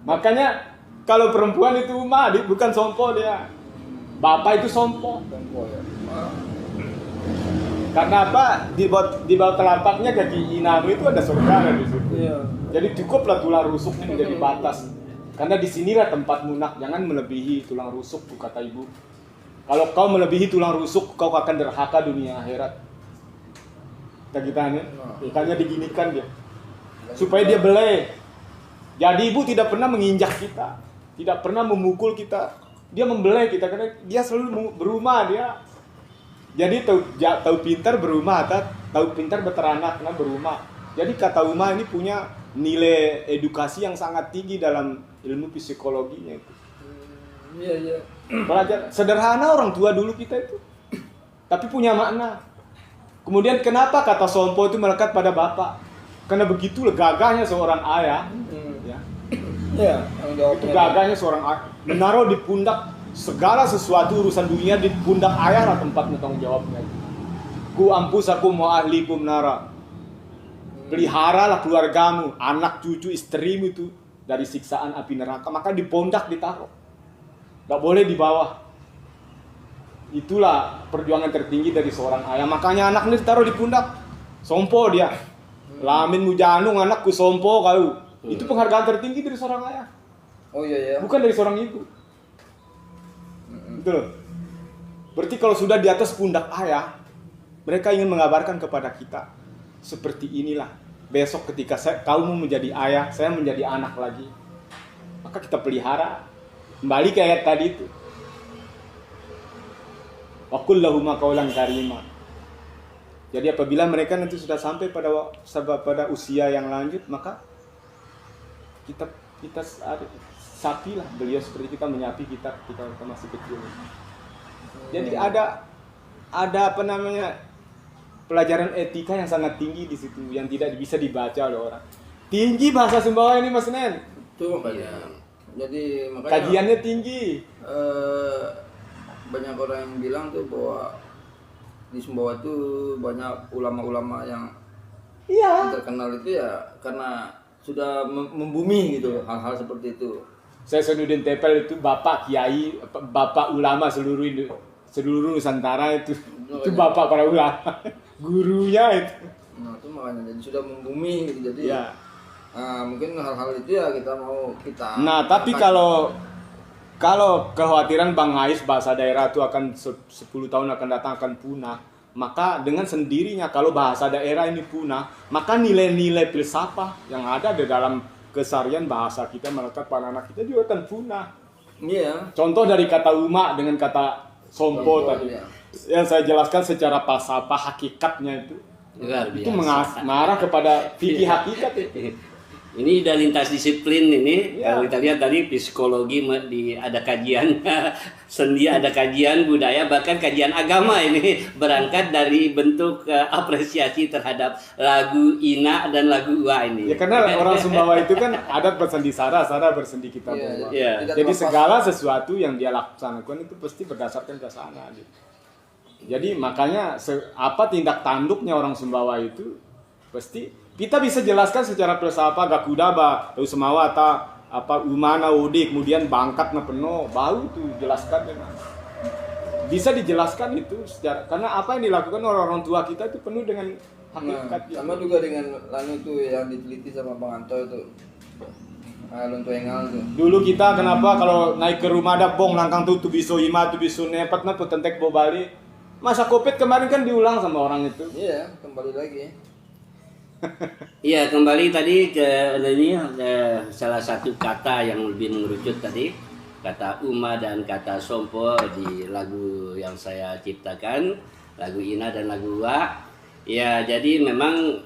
Makanya kalau perempuan itu uma, bukan sompo dia. Bapak itu sompo. Tempo ya. Karena apa? Di bawah telapaknya kaki inamu itu ada surga di situ. Iya. Jadi cukuplah tulang rusuknya menjadi batas. Karena di sinilah tempat munak, jangan melebihi tulang rusuk, kata ibu. Kalau kau melebihi tulang rusuk, kau akan derhaka dunia akhirat. Makanya diginikan dia. Supaya dia belai. Jadi ibu tidak pernah menginjak kita. Tidak pernah memukul kita. Dia membelai kita karena dia selalu berumah dia. Jadi tahu pintar berumah, tahu pintar berteranak karena berumah. Jadi kata umah ini punya nilai edukasi yang sangat tinggi dalam ilmu psikologinya itu. Iya. Belajar sederhana orang tua dulu kita itu, tapi punya makna. Kemudian kenapa kata sompo itu melekat pada bapak? Karena begitu gagahnya seorang ayah, ya. Iya, Itu gagahnya seorang ayah menaruh di pundak segala sesuatu urusan dunia di pundak ayah lah tempatnya tanggung jawabnya. Ku ampusakum wa ahlikum nara. Peliharalah keluargamu, anak cucu istrimu itu dari siksaan api neraka, maka di pundak ditaruh. Gak boleh di bawah. Itulah perjuangan tertinggi dari seorang ayah. Makanya anak ini ditaruh di pundak. Sompo dia. Lamin mujanung anakku sompo kau. Itu penghargaan tertinggi dari seorang ayah. Oh iya. Bukan dari seorang ibu. Betul. Berarti kalau sudah di atas pundak ayah, mereka ingin mengabarkan kepada kita seperti inilah. Besok ketika kamu menjadi ayah, saya menjadi anak lagi. Maka kita pelihara. Kembali ke ayat tadi itu. Wa qul lahuma qaulan karima. Jadi apabila mereka nanti sudah sampai pada usia yang lanjut, maka kita sapilah beliau seperti kita menyapi kita ketika kita masih kecil. Jadi ada apa namanya pelajaran etika yang sangat tinggi di situ yang tidak bisa dibaca oleh orang. Tinggi bahasa Sumbawa ini Mas Nen. Itu makanya. Jadi makanya Kajiannya tinggi. Banyak orang yang bilang tuh bahwa di Sumbawa itu banyak ulama-ulama yang Iya. terkenal itu ya karena sudah membumi gitu hal-hal seperti itu. Saya Sanudin Tepel itu bapak kiai, bapak ulama seluruh Nusantara itu bapak para ulama, gurunya itu. Nah itu makanya jadi sudah membumi gitu jadi Ya. mungkin hal-hal itu ya kita mau kita. Nah tapi kalau kekhawatiran Bang Ais bahasa daerah itu akan 10 tahun akan datang akan punah, maka dengan sendirinya kalau bahasa daerah ini punah, maka nilai-nilai filsafat yang ada di dalam keseharian bahasa kita melekat pada anak kita juga akan punah. Iya. Contoh dari kata uma dengan kata sompo Sompo, tadi iya. yang saya jelaskan secara falsafah hakikatnya itu Luar itu biasa. mengarah kepada fikih hakikat itu. Ini udah lintas disiplin ini. Ya. Kalau kita lihat tadi psikologi ada kajian sendi, ada kajian budaya, bahkan kajian agama ini berangkat dari bentuk apresiasi terhadap lagu Ina dan lagu Ua ini. Ya karena orang Sumbawa itu kan adat bersendi sara bersendi kita Iya, bawa. iya. Tidak Jadi terlepas. segala sesuatu yang dia laksanakan itu pasti berdasarkan ke sana gitu. Jadi makanya apa tindak tanduknya orang Sumbawa itu pasti kita bisa jelaskan secara filsafat Gakudaba, tahu Semawata, apa Umana Udi, kemudian Bangkat na penuh, baru tuh jelaskan dengan bisa dijelaskan itu secara karena apa yang dilakukan oleh orang tua kita itu penuh dengan hakikat. gitu. Sama juga dengan lalu itu yang diteliti sama Bang Anto itu. Lunto Engal tuh. Dulu kita kenapa kalau naik ke rumah ada bong langkang tuh biso ima tuh biso nepet na tentek bawa balik. Masa Covid kemarin kan diulang sama orang itu. Iya, kembali lagi. Iya, kembali tadi ke ini salah satu kata yang lebih mengerucut tadi, kata Uma dan kata Sompo di lagu yang saya ciptakan, lagu Ina dan lagu Wa. Ya, jadi memang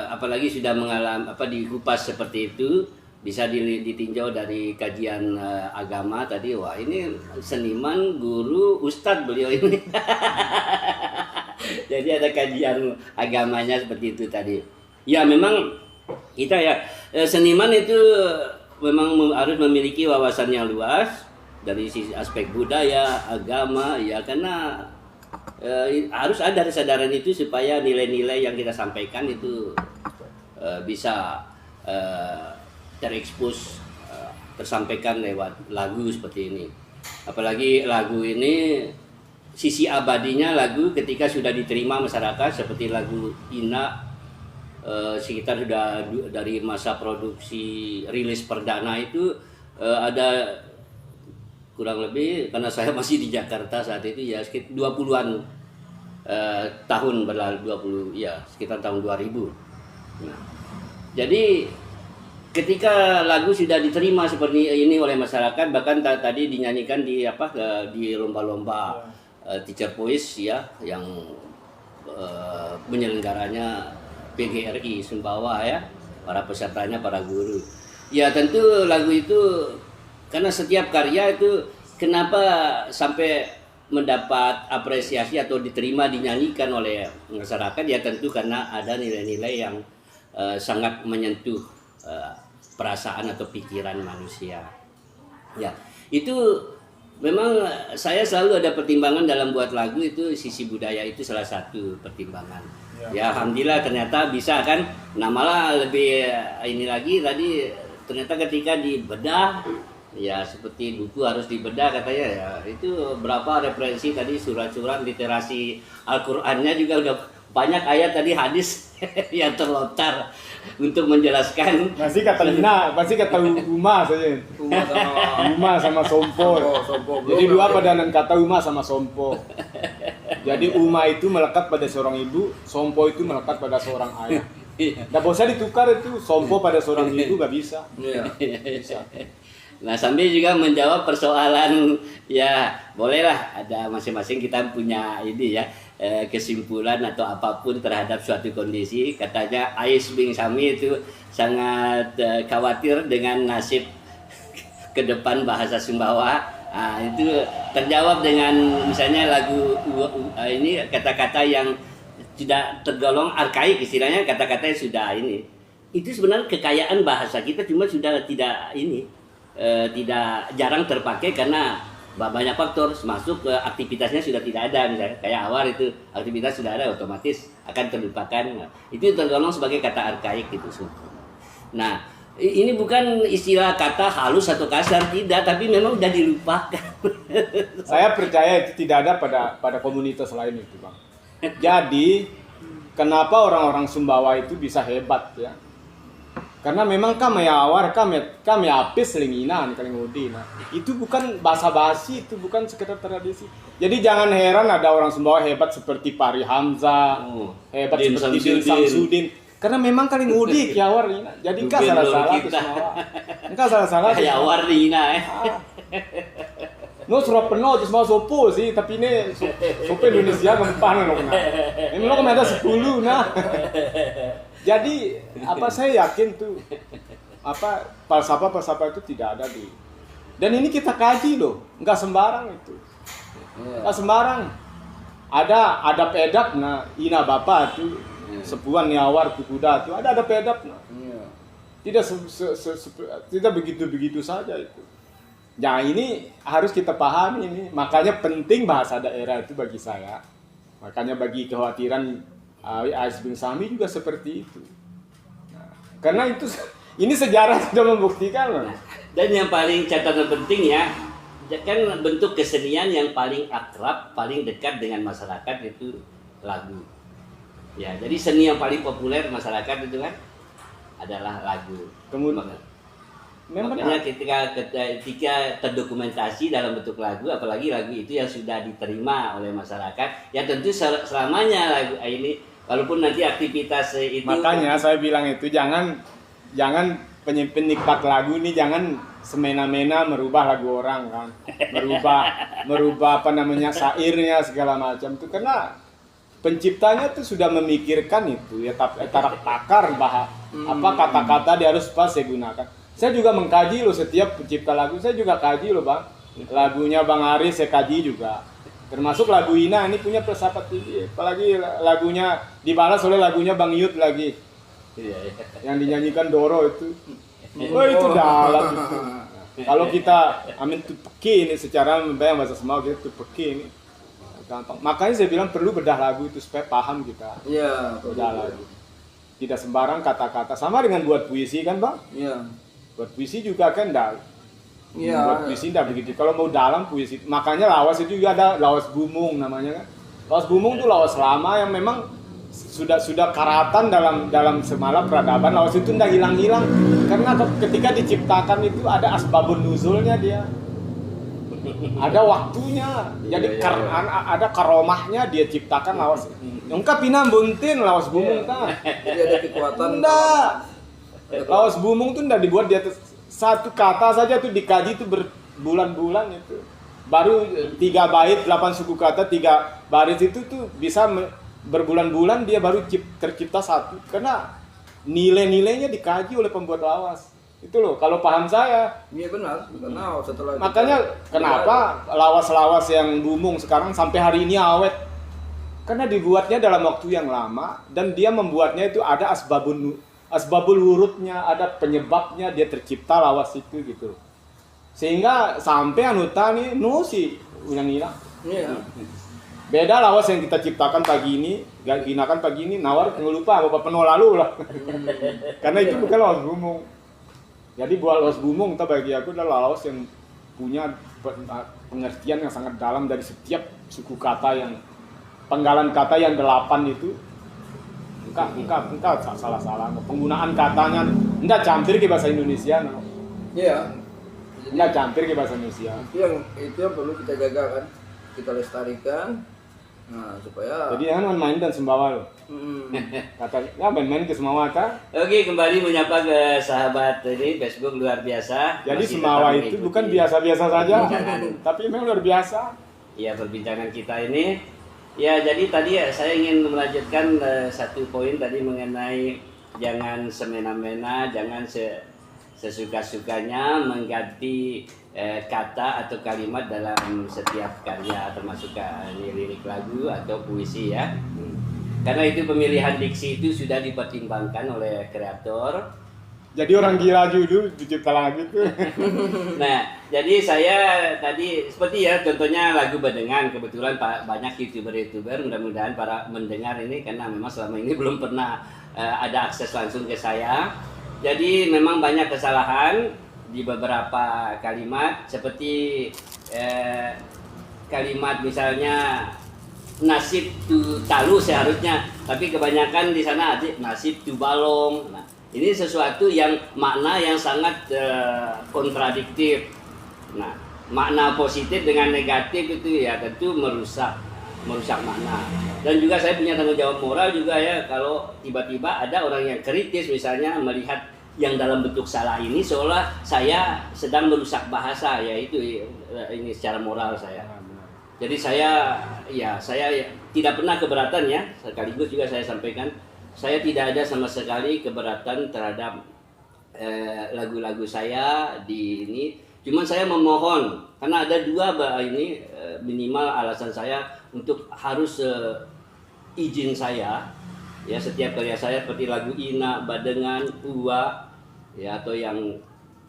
apalagi sudah mengalami dikupas seperti itu, bisa ditinjau dari kajian agama tadi. Wah, ini seniman, guru, ustadz beliau ini. Jadi ada kajian agamanya seperti itu tadi. Ya memang kita ya seniman itu memang harus memiliki wawasan yang luas dari sisi aspek budaya, agama ya karena harus ada kesadaran itu supaya nilai-nilai yang kita sampaikan itu bisa terekspos tersampaikan lewat lagu seperti ini. Apalagi lagu ini sisi abadinya lagu ketika sudah diterima masyarakat seperti lagu Ina sekitar sudah dari masa produksi rilis perdana itu ada kurang lebih karena saya masih di Jakarta saat itu ya sekitar 20-an tahun berlalu sekitar tahun 2000. Nah, jadi ketika lagu sudah diterima seperti ini oleh masyarakat bahkan tadi dinyanyikan di di lomba-lomba teacher voice ya yang penyelenggaranya PGRI Sumbawa ya, para pesertanya para guru. Ya tentu lagu itu karena setiap karya itu kenapa sampai mendapat apresiasi atau diterima dinyanyikan oleh masyarakat ya tentu karena ada nilai-nilai yang sangat menyentuh perasaan atau pikiran manusia. Ya, itu memang saya selalu ada pertimbangan dalam buat lagu itu sisi budaya itu salah satu pertimbangan. Ya alhamdulillah ternyata bisa kan. Nah malah lebih ini lagi tadi ternyata ketika dibedah ya seperti buku harus dibedah katanya ya itu berapa referensi tadi surat-surat literasi Al-Qur'annya juga udah banyak ayat tadi hadis yang terlontar untuk menjelaskan. Masih kata Ina, pasti kata Uma saja. Uma sama Sompo. Jadi dua padanan kata Uma sama Sompo. Jadi Uma itu melekat pada seorang ibu, Sompo itu melekat pada seorang ayah. Nggak bisa ditukar itu Sompo pada seorang ibu nggak bisa. Bisa. Nah sambil juga menjawab persoalan ya bolehlah ada masing-masing kita punya ini ya kesimpulan atau apapun terhadap suatu kondisi. Katanya Ais Bing Sami itu sangat khawatir dengan nasib ke depan bahasa Sumbawa Nah, itu terjawab dengan misalnya lagu ini kata-kata yang tidak tergolong arkaik, istilahnya kata-kata yang sudah ini. Itu sebenarnya kekayaan bahasa kita, cuma sudah tidak ini tidak jarang terpakai karena banyak faktor, masuk ke aktivitasnya sudah tidak ada, misalnya kayak awal itu aktivitas sudah ada otomatis akan terlupakan. Nah, itu tergolong sebagai kata arkaik gitu. Nah, ini bukan istilah kata halus atau kasar, tidak, tapi memang sudah dilupakan. Saya percaya itu tidak ada pada komunitas lain itu, Bang. Jadi kenapa orang-orang Sumbawa itu bisa hebat ya? Karena memang kami awar, kami apis selinginan kalingudi. Nah, itu bukan basa-basi, itu bukan sekedar tradisi. Jadi jangan heran ada orang Sumbawa hebat seperti Pari Hamzah, hebat Din seperti Din Samsudin. Karena memang kalingudi kiawar ini. Jadi enggak salah-salah itu Sumbawa. Enggak salah-salah. Kiawar Rina No surat penuh terus mau sopo sih, tapi ini sopo Indonesia mempan loh. Ini lo kemana 10 nah. Jadi apa saya yakin tuh apa falsafah itu tidak ada di. Dan ini kita kaji loh, nggak sembarang itu. Nggak sembarang. Ada adab edap nah ina bapak tuh sepuan niawar kuda tuh ada adab edap nah. Tidak begitu saja itu. Nah ini harus kita pahami ini, makanya penting bahasa daerah itu bagi saya. Makanya bagi kekhawatiran Ais bin Sami juga seperti itu. Nah, karena itu ini sejarah sudah membuktikan loh. Dan yang paling catatan penting ya, kan bentuk kesenian yang paling akrab, paling dekat dengan masyarakat itu lagu. Ya, jadi seni yang paling populer masyarakat itu kan adalah lagu. Makanya ketika terdokumentasi dalam bentuk lagu, apalagi lagu itu yang sudah diterima oleh masyarakat, ya tentu selamanya lagu ini, walaupun nanti aktivitas itu. Makanya saya bilang itu jangan penikmat lagu ini jangan semena-mena merubah lagu orang kan, merubah apa namanya syairnya segala macam itu, karena penciptanya tuh sudah memikirkan itu ya, takar apa kata-kata dia harus pas saya gunakan. Saya juga mengkaji loh setiap pencipta lagu, saya juga kaji loh Bang. Lagunya Bang Aris saya kaji juga. Termasuk lagu Ina ini punya filsafat tinggi. Apalagi lagunya dibalas oleh lagunya Bang Yud lagi. Yang dinyanyikan Doro itu. Oh itu dalam itu. Kalau kita amin tupeki ini secara membayang bahasa Semawa kita tupeki ini gampang. Makanya saya bilang perlu bedah lagu itu supaya paham kita. Iya, bedah lagu. Tidak sembarang kata-kata. Sama dengan buat puisi kan Bang? Iya. Buat puisi juga kan enggak. Iya. Buat puisi enggak begitu. Kalau mau dalam puisi, makanya lawas itu juga ada lawas bumung namanya kan. Lawas bumung itu lawas lama yang memang sudah karatan dalam semala peradaban. Lawas itu enggak hilang-hilang karena ketika diciptakan itu ada asbabun nuzulnya dia. Ada waktunya. Jadi ada karomahnya dia ciptakan lawas. Engkau pinam buntin lawas bumung kan. Jadi ada kekuatan. Enggak. Lawas bumung tuh enggak dibuat di atas satu kata saja tuh dikaji tuh berbulan-bulan itu. Baru 3 bait 8 suku kata 3 baris itu tuh bisa berbulan-bulan dia baru tercipta satu karena nilai-nilainya dikaji oleh pembuat lawas. Itu loh kalau paham saya. Iya benar. Karena setelah makanya kenapa lawas-lawas yang bumung sekarang sampai hari ini awet? Karena dibuatnya dalam waktu yang lama dan dia membuatnya itu ada asbabul wurudnya, ada penyebabnya dia tercipta lawas itu gitu. Sehingga sampai anutan nih nusi yang hilang. Iya. Beda lawas yang kita ciptakan pagi ini, gunakan pagi ini, nawar lupa apa penuh lalu lah. Karena itu bukan lawas bumung. Jadi buat lawas bumung kita bagi aku adalah lawas yang punya pengertian yang sangat dalam dari setiap suku kata yang penggalan kata yang 8 itu. Enggak salah-salah. Penggunaan katanya enggak campur ke bahasa Indonesia. No. Iya. Enggak campur ke bahasa Indonesia. Itu yang perlu kita jaga kan. Kita lestarikan. Nah, supaya jadi jangan main dan Sumbawa loh. Kata ya main-main ke Sumbawa kan. Oke, kembali menyapa ke sahabat ini Facebook luar biasa. Jadi Masih Sumbawa tetap itu mengikuti bukan biasa-biasa saja. perbincangan. Tapi memang luar biasa. Ya, perbincangan kita ini. Ya, jadi tadi ya saya ingin melanjutkan satu poin tadi mengenai jangan semena-mena, jangan sesuka-sukanya mengganti kata atau kalimat dalam setiap karya, termasuk lirik lagu atau puisi ya. Karena itu pemilihan diksi itu sudah dipertimbangkan oleh kreator. Jadi orang gila dulu dicipta lagu itu. Nah, jadi saya tadi seperti ya contohnya lagu Bedengan, kebetulan banyak youtuber mudah-mudahan para mendengar ini karena memang selama ini belum pernah ada akses langsung ke saya. Jadi memang banyak kesalahan di beberapa kalimat seperti kalimat misalnya nasib tu talu seharusnya, tapi kebanyakan di sana ada nasib tu balong. Nah, ini sesuatu yang makna yang sangat kontradiktif. Nah, makna positif dengan negatif itu ya tentu merusak makna. Dan juga saya punya tanggung jawab moral juga ya, kalau tiba-tiba ada orang yang kritis misalnya melihat yang dalam bentuk salah ini seolah saya sedang merusak bahasa, yaitu ini secara moral saya. Jadi saya tidak pernah keberatan ya, sekaligus juga saya sampaikan saya tidak ada sama sekali keberatan terhadap lagu-lagu saya di ini. Cuman saya memohon karena ada dua ini minimal alasan saya untuk harus izin saya ya setiap karya saya seperti lagu Ina, Badengan, Uwa ya atau yang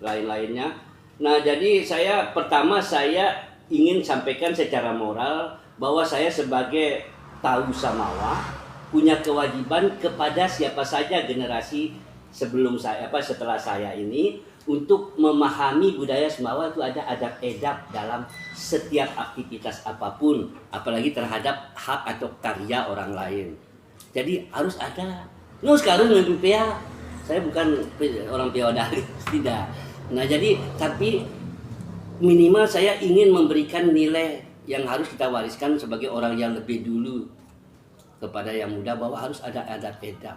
lain-lainnya. Nah, jadi pertama saya ingin sampaikan secara moral bahwa saya sebagai tahu samawa punya kewajiban kepada siapa saja generasi sebelum saya setelah saya ini untuk memahami budaya Sumbawa itu ada adab edab dalam setiap aktivitas apapun, apalagi terhadap hak atau karya orang lain. Jadi harus ada. Sekarang PA saya bukan orang feodal tidak. Nah, jadi tapi minimal saya ingin memberikan nilai yang harus kita wariskan sebagai orang yang lebih dulu kepada yang muda bahwa harus ada adab-edab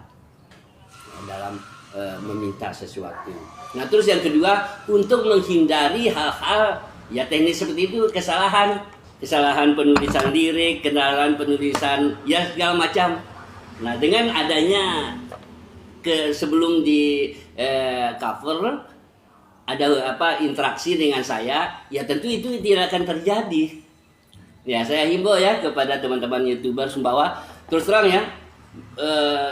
dalam meminta sesuatu. Nah, terus yang kedua untuk menghindari hal-hal ya teknis seperti itu, kesalahan penulisan lirik, kesalahan penulisan ya segala macam. Nah, dengan adanya sebelum di cover ada interaksi dengan saya, ya tentu itu tidak akan terjadi. Ya, saya himbau ya kepada teman-teman YouTuber Sumbawa, terus terang ya,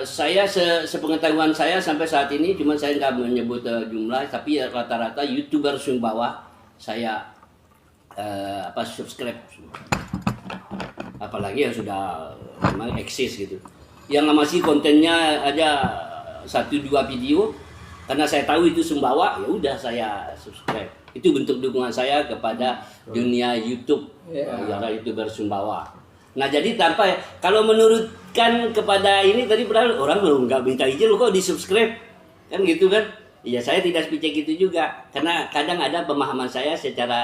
saya sepengetahuan saya sampai saat ini, cuma saya nggak menyebut jumlah, tapi rata-rata YouTuber Sumbawa saya subscribe, apalagi yang sudah memang eksis gitu, yang masih kontennya aja 1-2 video. Karena saya tahu itu Sumbawa, ya udah saya subscribe. Itu bentuk dukungan saya kepada dunia YouTube, YouTuber Sumbawa. Nah, jadi kalau menurutkan kepada ini tadi padahal orang belum nggak minta izin kok di subscribe, kan gitu kan? Iya, saya tidak sepicik itu juga. Karena kadang ada pemahaman saya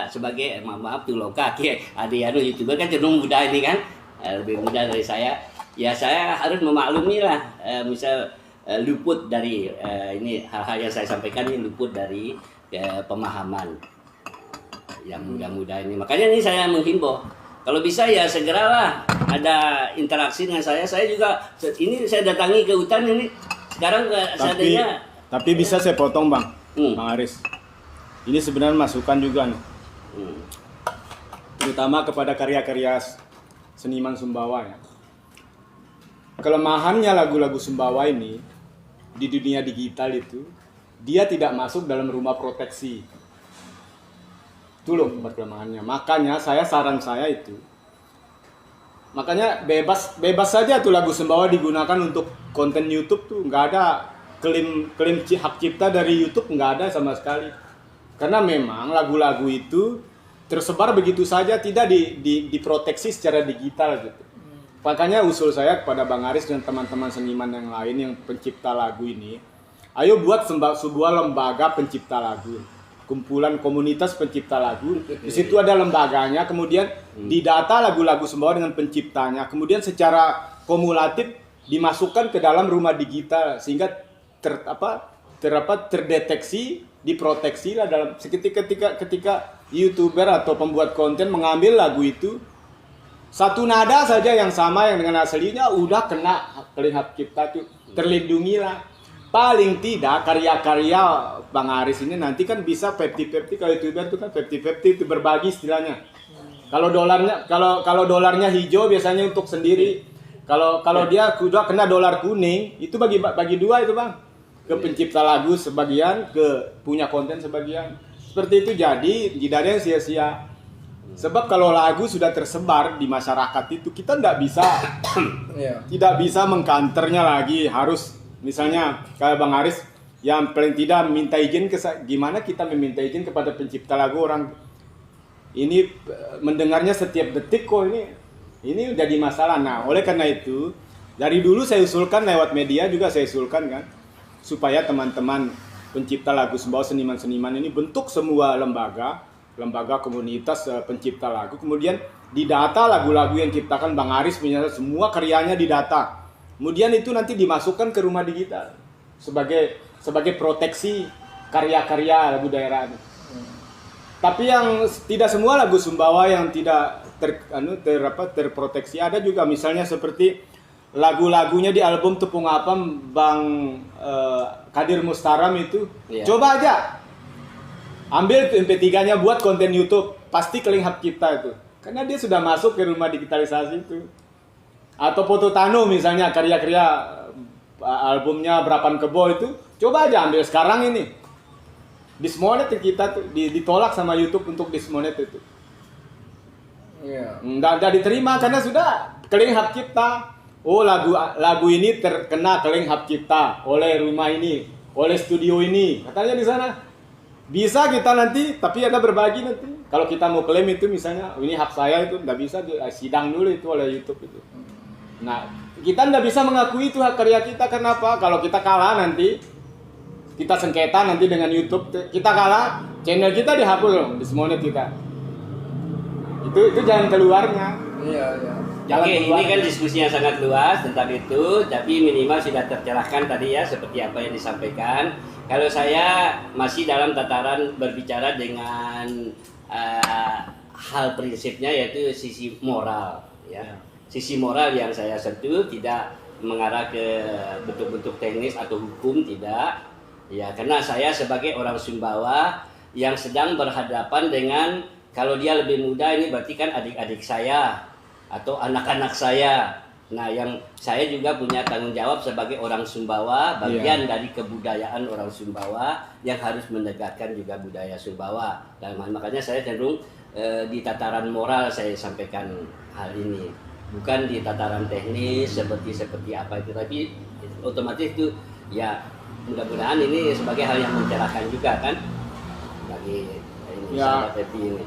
sebagai maaf tuh loka, ada YouTuber kan cenderung muda ini kan, lebih muda dari saya. Ya saya harus memaklumi lah, misal luput dari ini hal-hal yang saya sampaikan ini luput dari pemahaman yang muda-muda ini. Makanya ini saya menghimbau kalau bisa ya segeralah ada interaksi dengan saya. Saya juga ini saya datangi ke hutan ini sekarang tapi bisa saya potong Bang Aris. Ini sebenarnya masukan juga nih, terutama kepada karya-karya seniman Sumbawa ya. Kelemahannya lagu-lagu Sumbawa ini di dunia digital itu dia tidak masuk dalam rumah proteksi. Itu loh kelemahannya. Makanya saran saya itu, makanya bebas saja tuh lagu Sumbawa digunakan untuk konten YouTube tuh, nggak ada klaim hak cipta dari YouTube, nggak ada sama sekali. Karena memang lagu-lagu itu tersebar begitu saja, tidak diproteksi secara digital gitu. Makanya usul saya kepada Bang Aris dan teman-teman seniman yang lain yang pencipta lagu ini, ayo buat sebuah lembaga pencipta lagu, kumpulan komunitas pencipta lagu. Di situ ada lembaganya, kemudian didata lagu-lagu Sumbawa dengan penciptanya, kemudian secara kumulatif dimasukkan ke dalam rumah digital sehingga terdeteksi, diproteksi lah dalam ketika YouTuber atau pembuat konten mengambil lagu itu. Satu nada saja yang sama yang dengan aslinya udah kena hak cipta tuh, terlindungi lah. paling tidak karya-karya Bang Aris ini nanti kan bisa 50-50, kalau YouTuber itu kan 50-50 itu berbagi istilahnya. Kalau dolarnya hijau biasanya untuk sendiri. Kalau dia sudah kena dolar kuning, itu bagi dua itu Bang. Ke pencipta lagu sebagian, ke punya konten sebagian. Seperti itu, jadi tidak ada yang sia-sia. Sebab kalau lagu sudah tersebar di masyarakat itu, kita tidak bisa mengkanternya lagi. Harus misalnya kayak Bang Aris yang paling tidak minta izin, gimana kita meminta izin kepada pencipta lagu, orang ini mendengarnya setiap detik kok, ini jadi masalah. Nah, oleh karena itu dari dulu saya usulkan lewat media juga, saya usulkan kan, supaya teman-teman pencipta lagu sembahwa, seniman-seniman ini bentuk semua lembaga komunitas pencipta lagu, kemudian didata lagu-lagu yang ciptakan Bang Aris punya, semua karyanya didata, kemudian itu nanti dimasukkan ke rumah digital sebagai proteksi karya-karya lagu daerah. Tapi yang tidak semua lagu sumbawa yang tidak terproteksi, ada juga misalnya seperti lagu-lagunya di album Tepung Apam Bang Kadir Mustaram itu, coba aja ambil MP3-nya buat konten YouTube, pasti keling hak cipta itu, karena dia sudah masuk ke rumah digitalisasi itu. Atau Poto Tano misalnya, karya-karya albumnya Berapan Kebo itu, coba aja ambil sekarang ini. Dismonet kita tuh ditolak sama YouTube untuk dismonet itu. Nggak diterima karena sudah keling hak cipta. Oh, lagu ini terkena keling hak cipta oleh rumah ini, oleh studio ini, katanya di sana. Bisa kita nanti, tapi ada berbagi nanti. Kalau kita mau klaim itu misalnya, ini hak saya, itu nggak bisa, sidang dulu itu oleh YouTube itu. Nah, kita nggak bisa mengakui itu hak karya kita. Kenapa? Kalau kita kalah nanti, kita sengketa nanti dengan YouTube, kita kalah, channel kita dihapus loh, dismonet kita. Itu jalan keluarnya. Iya. Oke, ini kan diskusi yang sangat luas tentang itu, tapi minimal sudah tercerahkan tadi ya, seperti apa yang disampaikan. Kalau saya masih dalam tataran berbicara dengan hal prinsipnya, yaitu sisi moral, ya. Sisi moral yang saya sentuh tidak mengarah ke bentuk-bentuk teknis atau hukum, tidak. Ya, karena saya sebagai orang Sumbawa yang sedang berhadapan dengan, kalau dia lebih muda ini berarti kan adik-adik saya atau anak-anak saya. Nah, yang saya juga punya tanggung jawab sebagai orang Sumbawa, bagian dari kebudayaan orang Sumbawa yang harus menegakkan juga budaya Sumbawa. Dan makanya saya cenderung di tataran moral saya sampaikan hal ini, bukan di tataran teknis seperti apa itu, tapi otomatis itu ya. Mudah-mudahan ini sebagai hal yang mencerahkan juga kan bagi ini, ya, sahabat Epi ini.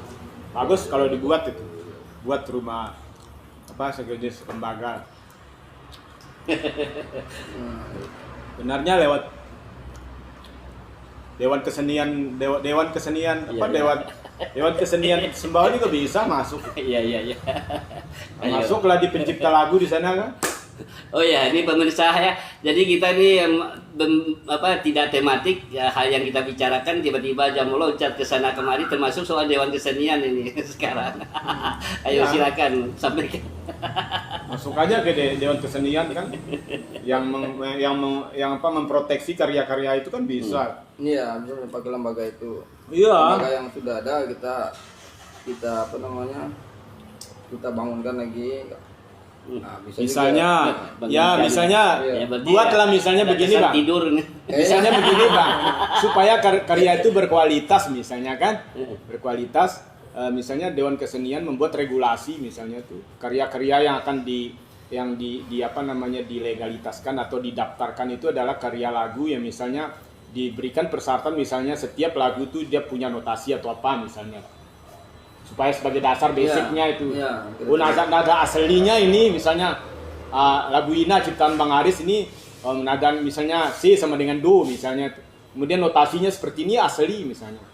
Bagus kalau dibuat itu, buat rumah sejenis lembaga. Benarnya lewat Dewan Kesenian Sumbawa juga bisa masuk. Iya. Masuklah di pencipta lagu di sana kan. Oh ya, ini pemirsa ya. Jadi kita ini tidak tematik ya, hal yang kita bicarakan tiba-tiba aja meloncat ke sana kemari, termasuk soal Dewan Kesenian ini sekarang. Ayo silakan sampaikan. Masuk aja ke Dewan Kesenian kan, yang memproteksi karya-karya itu kan bisa. Iya, bisa pakai lembaga itu. Iya. Lembaga yang sudah ada kita kita bangunkan lagi. Nah, misalnya buatlah misalnya begini Bang. Tidur nih. Misalnya begini Bang, supaya karya itu berkualitas misalnya kan, berkualitas. Misalnya Dewan Kesenian membuat regulasi misalnya tuh karya-karya yang akan dilegalitaskan atau didaftarkan itu adalah karya lagu yang misalnya diberikan persyaratan, misalnya setiap lagu itu dia punya notasi atau apa misalnya, supaya sebagai dasar basicnya itu. Nada aslinya ini misalnya lagu Ina ciptaan Bang Aris ini nada misalnya C sama dengan Do misalnya, kemudian notasinya seperti ini asli misalnya,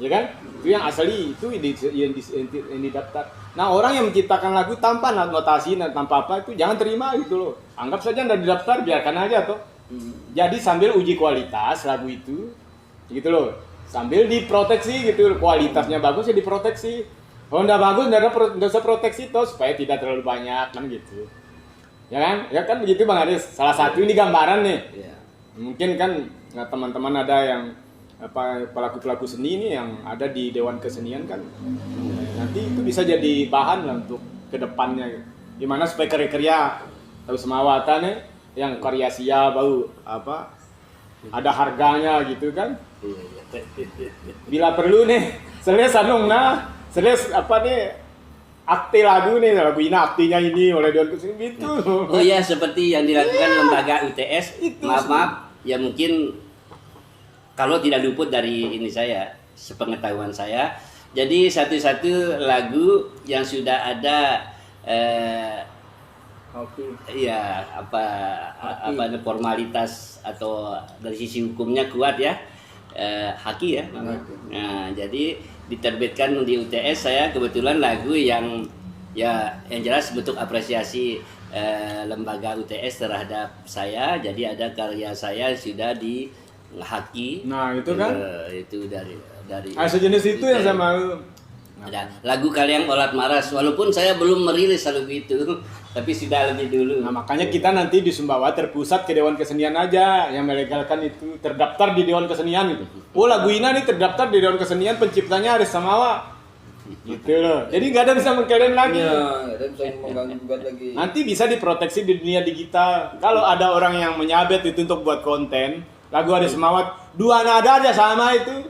ya kan? Itu yang asli, itu yang didaftar. Nah, orang yang menciptakan lagu tanpa notasi dan tanpa apa itu jangan terima gitu loh. Anggap saja nggak didaftar, biarkan aja toh. Jadi sambil uji kualitas lagu itu gitu loh, sambil diproteksi gitu, kualitasnya bagus ya diproteksi. Kalau nggak bagus nggak usah proteksi toh, supaya tidak terlalu banyak kan gitu. Ya kan begitu Bang Aris. Salah satu ini gambaran nih. Mungkin kan teman-teman ada yang pelaku-pelaku seni ini yang ada di Dewan Kesenian kan, nanti itu bisa jadi bahan lah untuk kedepannya gitu. Gimana supaya karya-karya tahu semawatan nih yang karya sia bau ada harganya gitu kan. Bila perlu nih seles akte lagu ini aktinya ini oleh Dewan Kesenian gitu. Oh ya, seperti yang dilakukan lembaga UTS. Maaf, ya mungkin kalau tidak luput dari ini saya, sepengetahuan saya. Jadi satu-satu lagu yang sudah ada ya apa formalitas atau dari sisi hukumnya kuat ya, haki ya. Nah, jadi diterbitkan di UTS. Saya kebetulan lagu yang jelas bentuk apresiasi lembaga UTS terhadap saya. Jadi ada karya saya sudah di haki. Nah itu kan itu dari sejenis itu yang saya mau. Ada lagu Kaliang Olat Maras, walaupun saya belum merilis lagu itu, tapi sudah lebih dulu. Nah makanya kita nanti di Sumbawa terpusat ke Dewan Kesenian aja yang melegalkan itu, terdaftar di Dewan Kesenian itu. Oh lagu ini nih terdaftar di Dewan Kesenian, penciptanya Aris Samawa gitu loh. Jadi nggak ada bisa mengklaim lagi. Ya, ada bisa mengganggu lagi. Nanti bisa diproteksi di dunia digital. Kalau ada orang yang menyabet itu untuk buat konten lagu Aris Samawat, 2 nada aja sama itu,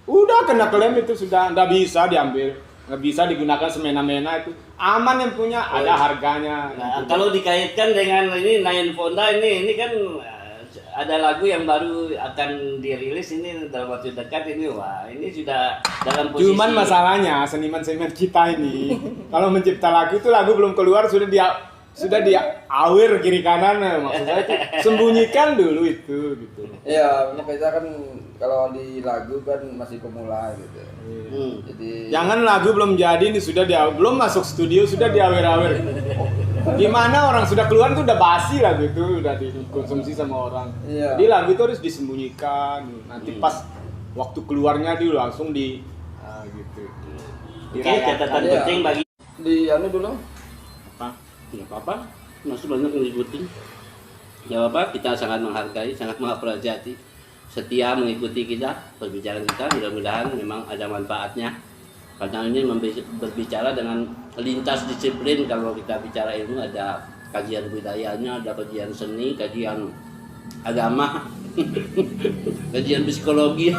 udah kena klaim itu, sudah nggak bisa diambil, nggak bisa digunakan semena-mena, itu aman yang punya, ada harganya. Nah, kalau dikaitkan dengan ini Nayan Fonda ini kan ada lagu yang baru akan dirilis ini dalam waktu dekat ini. Wah, ini sudah dalam posisi. Cuman masalahnya seniman-seniman kita ini kalau mencipta lagu itu lagu belum keluar sudah dia awir kiri kanan, maksudnya itu sembunyikan dulu itu gitu. Iya, memang kita kan kalau di lagu kan masih pemula gitu. Jadi Jangan lagu belum jadi nih sudah belum masuk studio sudah diawir-awir. Gimana orang sudah keluar tuh udah basi lagu itu, udah dikonsumsi sama orang. Iya. Jadi lagu itu harus disembunyikan. Nanti pas waktu keluarnya dia langsung gitu. Oke, catatan Iya. penting bagi di anu dulu. Apa? nggak apa-apa, masih banyak yang diikuti. Nggak apa-apa, kita sangat menghargai, sangat mengapresiasi, setia mengikuti kita, perbicaraan kita. Mudah-mudahan memang ada manfaatnya. Karena ini berbicara dengan lintas disiplin. Kalau kita bicara ilmu, ada kajian budayanya, ada kajian seni, kajian agama, kajian psikologi.